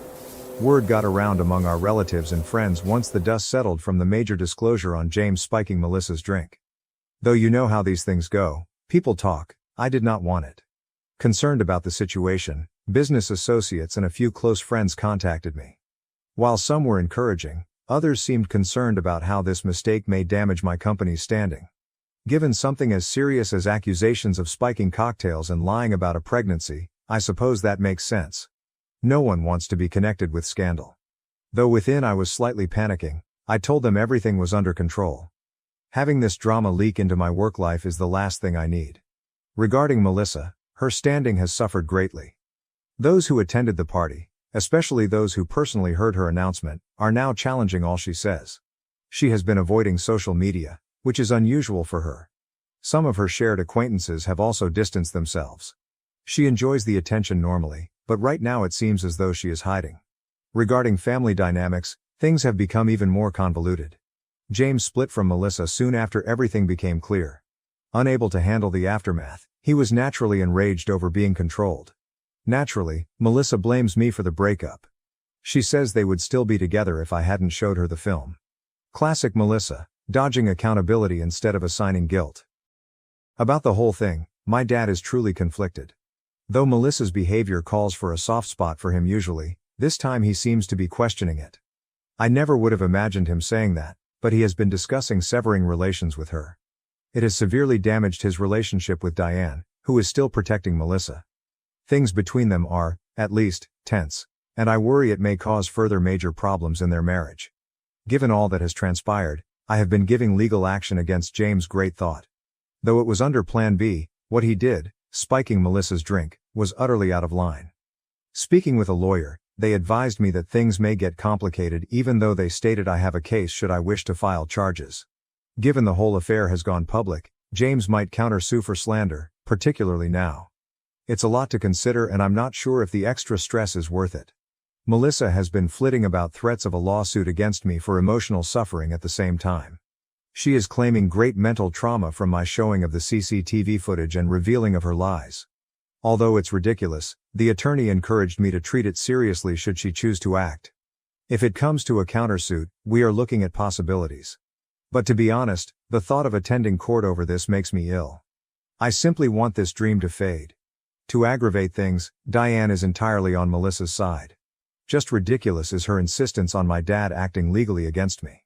Word got around among our relatives and friends once the dust settled from the major disclosure on James spiking Melissa's drink. Though you know how these things go, people talk, I did not want it. Concerned about the situation, business associates and a few close friends contacted me. While some were encouraging, others seemed concerned about how this mistake may damage my company's standing. Given something as serious as accusations of spiking cocktails and lying about a pregnancy, I suppose that makes sense. No one wants to be connected with scandal. Though within I was slightly panicking, I told them everything was under control. Having this drama leak into my work life is the last thing I need. Regarding Melissa, her standing has suffered greatly. Those who attended the party, especially those who personally heard her announcement, are now challenging all she says. She has been avoiding social media, which is unusual for her. Some of her shared acquaintances have also distanced themselves. She enjoys the attention normally, but right now it seems as though she is hiding. Regarding family dynamics, things have become even more convoluted. James split from Melissa soon after everything became clear. Unable to handle the aftermath, he was naturally enraged over being controlled. Naturally, Melissa blames me for the breakup. She says they would still be together if I hadn't showed her the film. Classic Melissa, dodging accountability instead of assigning guilt. About the whole thing, my dad is truly conflicted. Though Melissa's behavior calls for a soft spot for him usually, this time he seems to be questioning it. I never would have imagined him saying that, but he has been discussing severing relations with her. It has severely damaged his relationship with Diane, who is still protecting Melissa. Things between them are, at least, tense, and I worry it may cause further major problems in their marriage. Given all that has transpired, I have been giving legal action against James Great Thought. Though it was under Plan B, what he did, spiking Melissa's drink, was utterly out of line. Speaking with a lawyer, they advised me that things may get complicated even though they stated I have a case should I wish to file charges. Given the whole affair has gone public, James might countersue for slander, particularly now. It's a lot to consider and I'm not sure if the extra stress is worth it. Melissa has been flitting about threats of a lawsuit against me for emotional suffering at the same time. She is claiming great mental trauma from my showing of the CCTV footage and revealing of her lies. Although it's ridiculous, the attorney encouraged me to treat it seriously should she choose to act. If it comes to a countersuit, we are looking at possibilities. But to be honest, the thought of attending court over this makes me ill. I simply want this dream to fade. To aggravate things, Diane is entirely on Melissa's side. Just ridiculous is her insistence on my dad acting legally against me.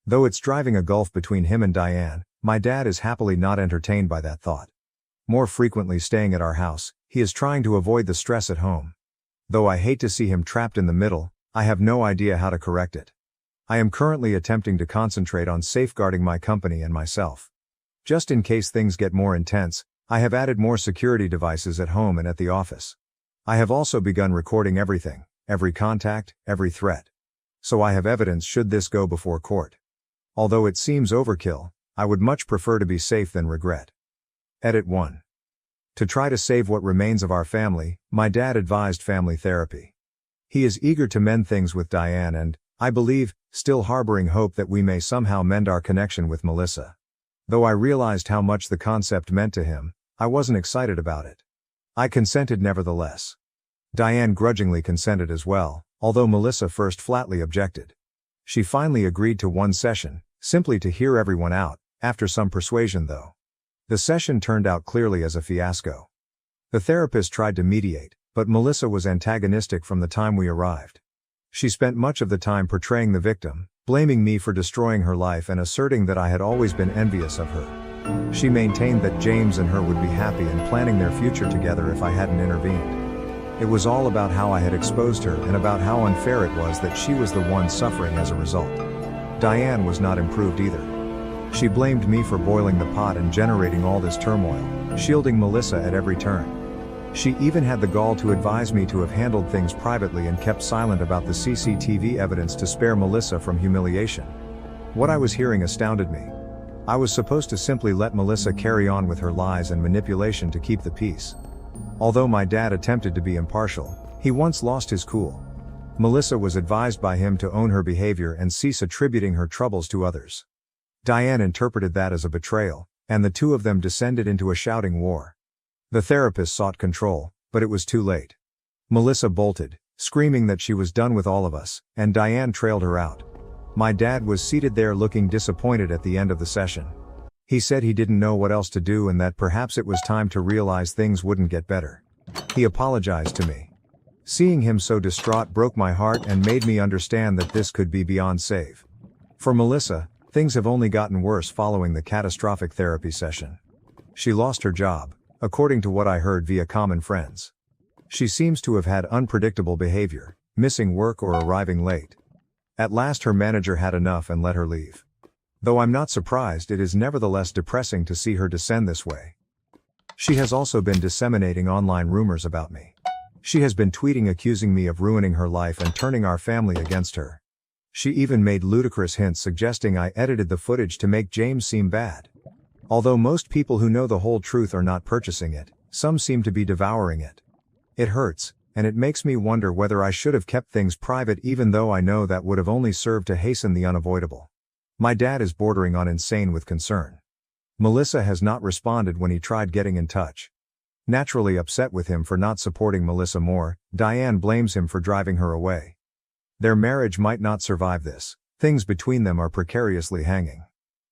Though it's driving a gulf between him and Diane, my dad is happily not entertained by that thought. More frequently staying at our house, he is trying to avoid the stress at home. Though I hate to see him trapped in the middle, I have no idea how to correct it. I am currently attempting to concentrate on safeguarding my company and myself. Just in case things get more intense, I have added more security devices at home and at the office. I have also begun recording everything, every contact, every threat. So I have evidence should this go before court. Although it seems overkill, I would much prefer to be safe than regret. Edit 1. To try to save what remains of our family, my dad advised family therapy. He is eager to mend things with Diane and, I believe, still harboring hope that we may somehow mend our connection with Melissa. Though I realized how much the concept meant to him, I wasn't excited about it. I consented nevertheless. Diane grudgingly consented as well, although Melissa first flatly objected. She finally agreed to one session, simply to hear everyone out, after some persuasion though. The session turned out clearly as a fiasco. The therapist tried to mediate, but Melissa was antagonistic from the time we arrived. She spent much of the time portraying the victim, blaming me for destroying her life and asserting that I had always been envious of her. She maintained that James and her would be happy and planning their future together if I hadn't intervened. It was all about how I had exposed her and about how unfair it was that she was the one suffering as a result. Diane was not improved either. She blamed me for boiling the pot and generating all this turmoil, shielding Melissa at every turn. She even had the gall to advise me to have handled things privately and kept silent about the CCTV evidence to spare Melissa from humiliation. What I was hearing astounded me. I was supposed to simply let Melissa carry on with her lies and manipulation to keep the peace. Although my dad attempted to be impartial, he once lost his cool. Melissa was advised by him to own her behavior and cease attributing her troubles to others. Diane interpreted that as a betrayal, and the two of them descended into a shouting war. The therapist sought control, but it was too late. Melissa bolted, screaming that she was done with all of us, and Diane trailed her out. My dad was seated there looking disappointed at the end of the session. He said he didn't know what else to do and that perhaps it was time to realize things wouldn't get better. He apologized to me. Seeing him so distraught broke my heart and made me understand that this could be beyond save. For Melissa, Things have only gotten worse following the catastrophic therapy session. She lost her job, according to what I heard via common friends. She seems to have had unpredictable behavior, missing work or arriving late. At last her manager had enough and let her leave. Though I'm not surprised, it is nevertheless depressing to see her descend this way. She has also been disseminating online rumors about me. She has been tweeting accusing me of ruining her life and turning our family against her. She even made ludicrous hints suggesting I edited the footage to make James seem bad. Although most people who know the whole truth are not purchasing it, some seem to be devouring it. It hurts, and it makes me wonder whether I should have kept things private, even though I know that would have only served to hasten the unavoidable. My dad is bordering on insane with concern. Melissa has not responded when he tried getting in touch. Naturally upset with him for not supporting Melissa more, Diane blames him for driving her away. Their marriage might not survive this. Things between them are precariously hanging.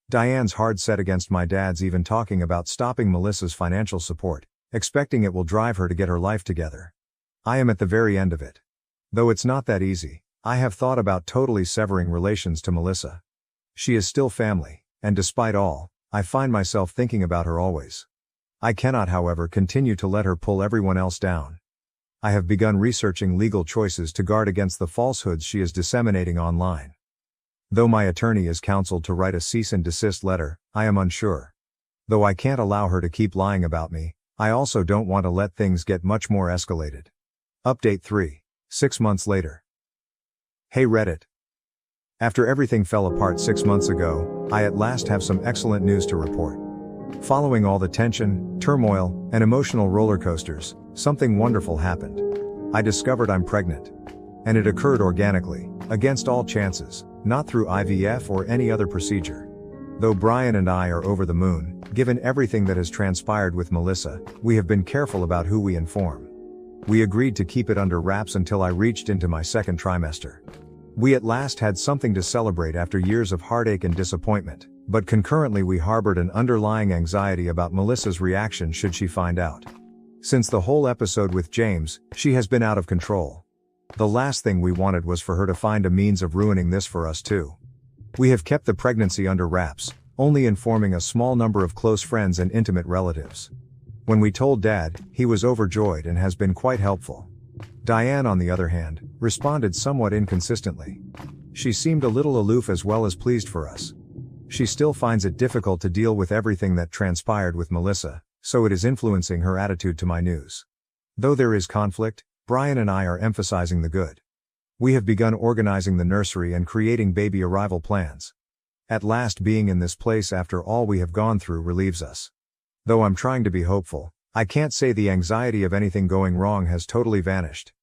Diane's hard set against my dad's even talking about stopping Melissa's financial support, expecting it will drive her to get her life together. I am at the very end of it. Though it's not that easy, I have thought about totally severing relations to Melissa. She is still family, and despite all, I find myself thinking about her always. I cannot, however, continue to let her pull everyone else down. I have begun researching legal choices to guard against the falsehoods she is disseminating online. Though my attorney is counseled to write a cease and desist letter, I am unsure. Though I can't allow her to keep lying about me, I also don't want to let things get much more escalated. Update 3. 6 months later. Hey Reddit. After everything fell apart 6 months ago, I at last have some excellent news to report. Following all the tension, turmoil, and emotional roller coasters, something wonderful happened. I discovered I'm pregnant. And it occurred organically, against all chances, not through IVF or any other procedure. Though Brian and I are over the moon, given everything that has transpired with Melissa, we have been careful about who we inform. We agreed to keep it under wraps until I reached into my second trimester. We at last had something to celebrate after years of heartache and disappointment, but concurrently we harbored an underlying anxiety about Melissa's reaction should she find out. Since the whole episode with James, she has been out of control. The last thing we wanted was for her to find a means of ruining this for us too. We have kept the pregnancy under wraps, only informing a small number of close friends and intimate relatives. When we told Dad, he was overjoyed and has been quite helpful. Diane, on the other hand, responded somewhat inconsistently. She seemed a little aloof as well as pleased for us. She still finds it difficult to deal with everything that transpired with Melissa, so it is influencing her attitude to my news. Though there is conflict, Brian and I are emphasizing the good. We have begun organizing the nursery and creating baby arrival plans. At last, being in this place after all we have gone through relieves us. Though I'm trying to be hopeful, I can't say the anxiety of anything going wrong has totally vanished.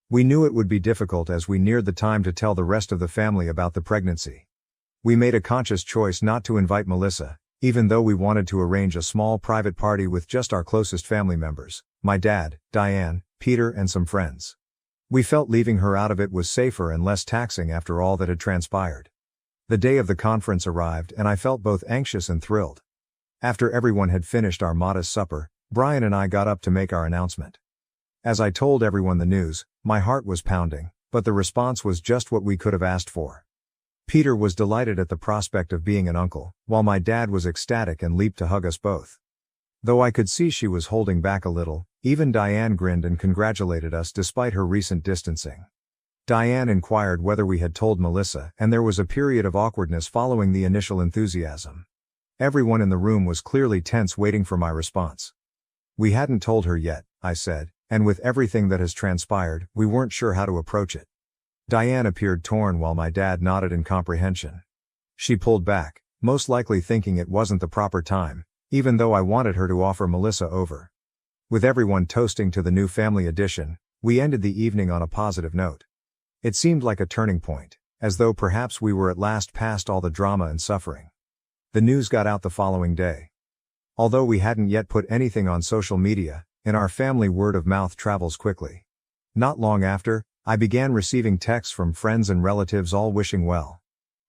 We knew it would be difficult as we neared the time to tell the rest of the family about the pregnancy. We made a conscious choice not to invite Melissa, even though we wanted to arrange a small private party with just our closest family members, my dad, Diane, Peter, and some friends. We felt leaving her out of it was safer and less taxing after all that had transpired. The day of the conference arrived and I felt both anxious and thrilled. After everyone had finished our modest supper, Brian and I got up to make our announcement. As I told everyone the news, my heart was pounding, but the response was just what we could have asked for. Peter was delighted at the prospect of being an uncle, while my dad was ecstatic and leaped to hug us both. Though I could see she was holding back a little, even Diane grinned and congratulated us despite her recent distancing. Diane inquired whether we had told Melissa, and there was a period of awkwardness following the initial enthusiasm. Everyone in the room was clearly tense waiting for my response. We hadn't told her yet, I said, and with everything that has transpired, we weren't sure how to approach it. Diane appeared torn while my dad nodded in comprehension. She pulled back, most likely thinking it wasn't the proper time, even though I wanted her to offer Melissa over. With everyone toasting to the new family addition, we ended the evening on a positive note. It seemed like a turning point, as though perhaps we were at last past all the drama and suffering. The news got out the following day. Although we hadn't yet put anything on social media, in our family word of mouth travels quickly. Not long after, I began receiving texts from friends and relatives all wishing well.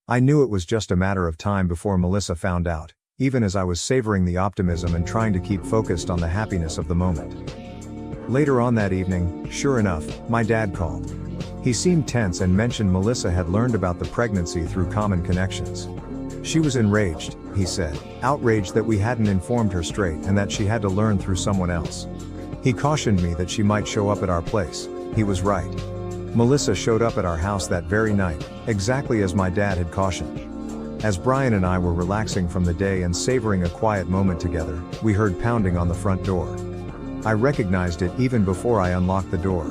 I knew it was just a matter of time before Melissa found out, even as I was savoring the optimism and trying to keep focused on the happiness of the moment. Later on that evening, sure enough, my dad called. He seemed tense and mentioned Melissa had learned about the pregnancy through common connections. She was enraged, he said, outraged that we hadn't informed her straight and that she had to learn through someone else. He cautioned me that she might show up at our place. He was right. Melissa showed up at our house that very night, exactly as my dad had cautioned. As Brian and I were relaxing from the day and savoring a quiet moment together, we heard pounding on the front door. I recognized it even before I unlocked the door.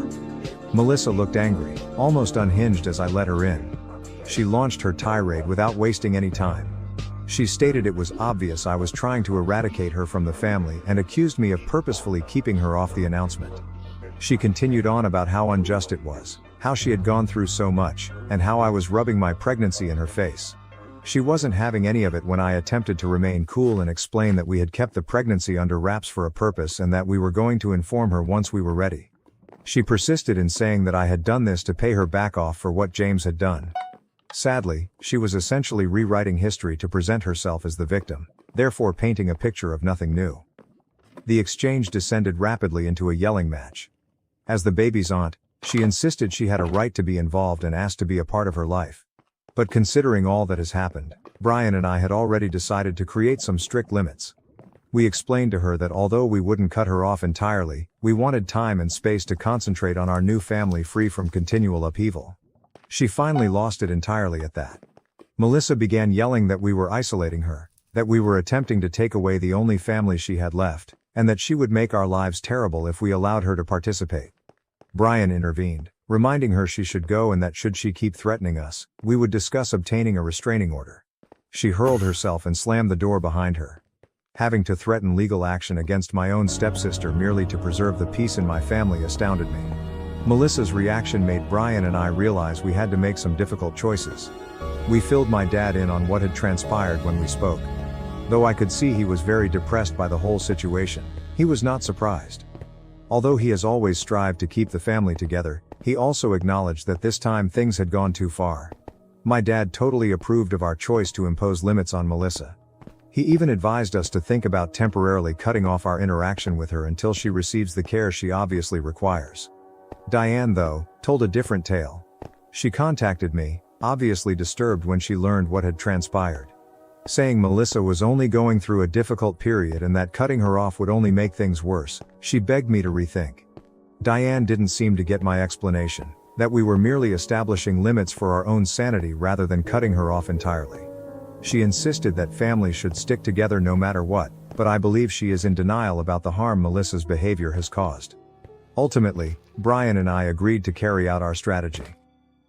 Melissa looked angry, almost unhinged as I let her in. She launched her tirade without wasting any time. She stated it was obvious I was trying to eradicate her from the family and accused me of purposefully keeping her off the announcement. She continued on about how unjust it was, how she had gone through so much, and how I was rubbing my pregnancy in her face. She wasn't having any of it when I attempted to remain cool and explain that we had kept the pregnancy under wraps for a purpose and that we were going to inform her once we were ready. She persisted in saying that I had done this to pay her back off for what James had done. Sadly, she was essentially rewriting history to present herself as the victim, therefore painting a picture of nothing new. The exchange descended rapidly into a yelling match. As the baby's aunt, she insisted she had a right to be involved and asked to be a part of her life. But considering all that has happened, Brian and I had already decided to create some strict limits. We explained to her that although we wouldn't cut her off entirely, we wanted time and space to concentrate on our new family free from continual upheaval. She finally lost it entirely at that. Melissa began yelling that we were isolating her, that we were attempting to take away the only family she had left, and that she would make our lives terrible if we allowed her to participate. Brian intervened, reminding her she should go and that should she keep threatening us, we would discuss obtaining a restraining order. She hurled herself and slammed the door behind her. Having to threaten legal action against my own stepsister merely to preserve the peace in my family astounded me. Melissa's reaction made Brian and I realize we had to make some difficult choices. We filled my dad in on what had transpired when we spoke. Though I could see he was very depressed by the whole situation, he was not surprised. Although he has always strived to keep the family together, he also acknowledged that this time things had gone too far. My dad totally approved of our choice to impose limits on Melissa. He even advised us to think about temporarily cutting off our interaction with her until she receives the care she obviously requires. Diane, though, told a different tale. She contacted me, obviously disturbed when she learned what had transpired. Saying Melissa was only going through a difficult period and that cutting her off would only make things worse, she begged me to rethink. Diane didn't seem to get my explanation, that we were merely establishing limits for our own sanity rather than cutting her off entirely. She insisted that families should stick together no matter what, but I believe she is in denial about the harm Melissa's behavior has caused. Ultimately, Brian and I agreed to carry out our strategy.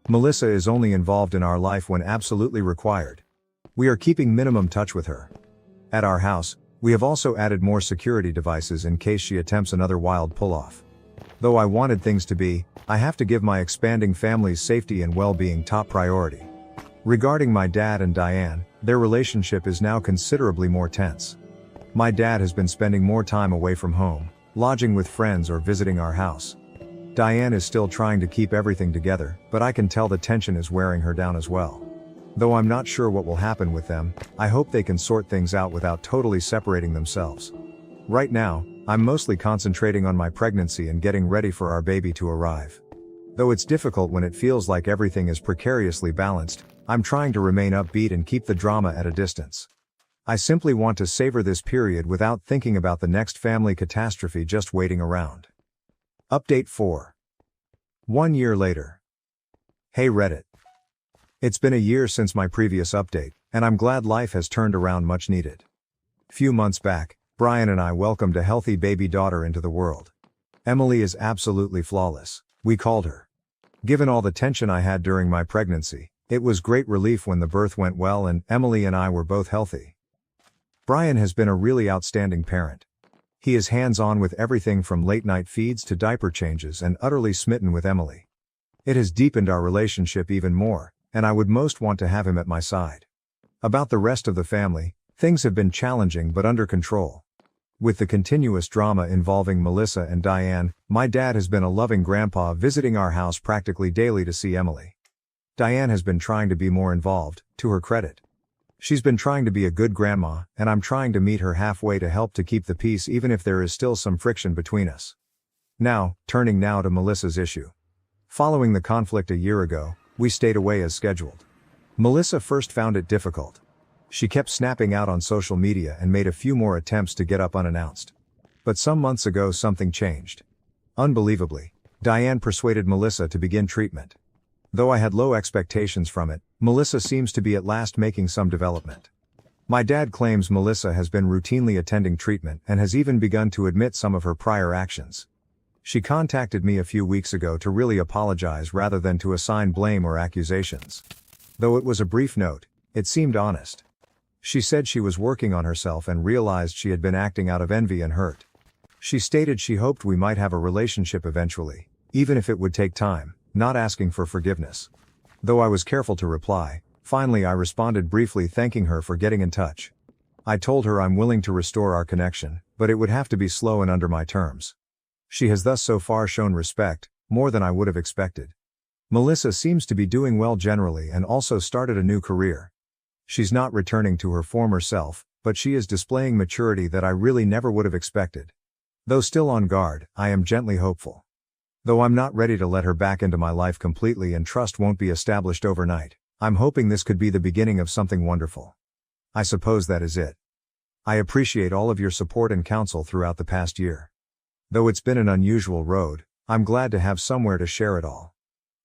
Melissa is only involved in our life when absolutely required. We are keeping minimum touch with her. At our house, we have also added more security devices in case she attempts another wild pull-off. Though I wanted things to be, I have to give my expanding family's safety and well-being top priority. Regarding my dad and Diane, their relationship is now considerably more tense. My dad has been spending more time away from home, lodging with friends or visiting our house. Diane is still trying to keep everything together, but I can tell the tension is wearing her down as well. Though I'm not sure what will happen with them, I hope they can sort things out without totally separating themselves. Right now, I'm mostly concentrating on my pregnancy and getting ready for our baby to arrive. Though it's difficult when it feels like everything is precariously balanced, I'm trying to remain upbeat and keep the drama at a distance. I simply want to savor this period without thinking about the next family catastrophe just waiting around. Update 4. 1 year later. Hey Reddit. It's been a year since my previous update, and I'm glad life has turned around much needed. Few months back, Brian and I welcomed a healthy baby daughter into the world. Emily is absolutely flawless, we called her. Given all the tension I had during my pregnancy, it was great relief when the birth went well and Emily and I were both healthy. Brian has been a really outstanding parent. He is hands-on with everything from late-night feeds to diaper changes and utterly smitten with Emily. It has deepened our relationship even more, and I would most want to have him at my side. About the rest of the family, things have been challenging but under control. With the continuous drama involving Melissa and Diane, my dad has been a loving grandpa visiting our house practically daily to see Emily. Diane has been trying to be more involved, to her credit. She's been trying to be a good grandma, and I'm trying to meet her halfway to help to keep the peace even if there is still some friction between us. Turning to Melissa's issue. Following the conflict a year ago, we stayed away as scheduled. Melissa first found it difficult. She kept snapping out on social media and made a few more attempts to get up unannounced. But some months ago something changed. Unbelievably, Diane persuaded Melissa to begin treatment. Though I had low expectations from it, Melissa seems to be at last making some development. My dad claims Melissa has been routinely attending treatment and has even begun to admit some of her prior actions. She contacted me a few weeks ago to really apologize rather than to assign blame or accusations. Though it was a brief note, it seemed honest. She said she was working on herself and realized she had been acting out of envy and hurt. She stated she hoped we might have a relationship eventually, even if it would take time, not asking for forgiveness. Though I was careful to reply, finally I responded briefly thanking her for getting in touch. I told her I'm willing to restore our connection, but it would have to be slow and under my terms. She has thus so far shown respect, more than I would have expected. Melissa seems to be doing well generally and also started a new career. She's not returning to her former self, but she is displaying maturity that I really never would have expected. Though still on guard, I am gently hopeful. Though I'm not ready to let her back into my life completely and trust won't be established overnight, I'm hoping this could be the beginning of something wonderful. I suppose that is it. I appreciate all of your support and counsel throughout the past year. Though it's been an unusual road, I'm glad to have somewhere to share it all.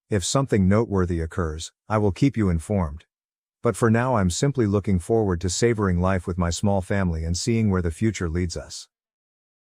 If something noteworthy occurs, I will keep you informed. But for now I'm simply looking forward to savoring life with my small family and seeing where the future leads us.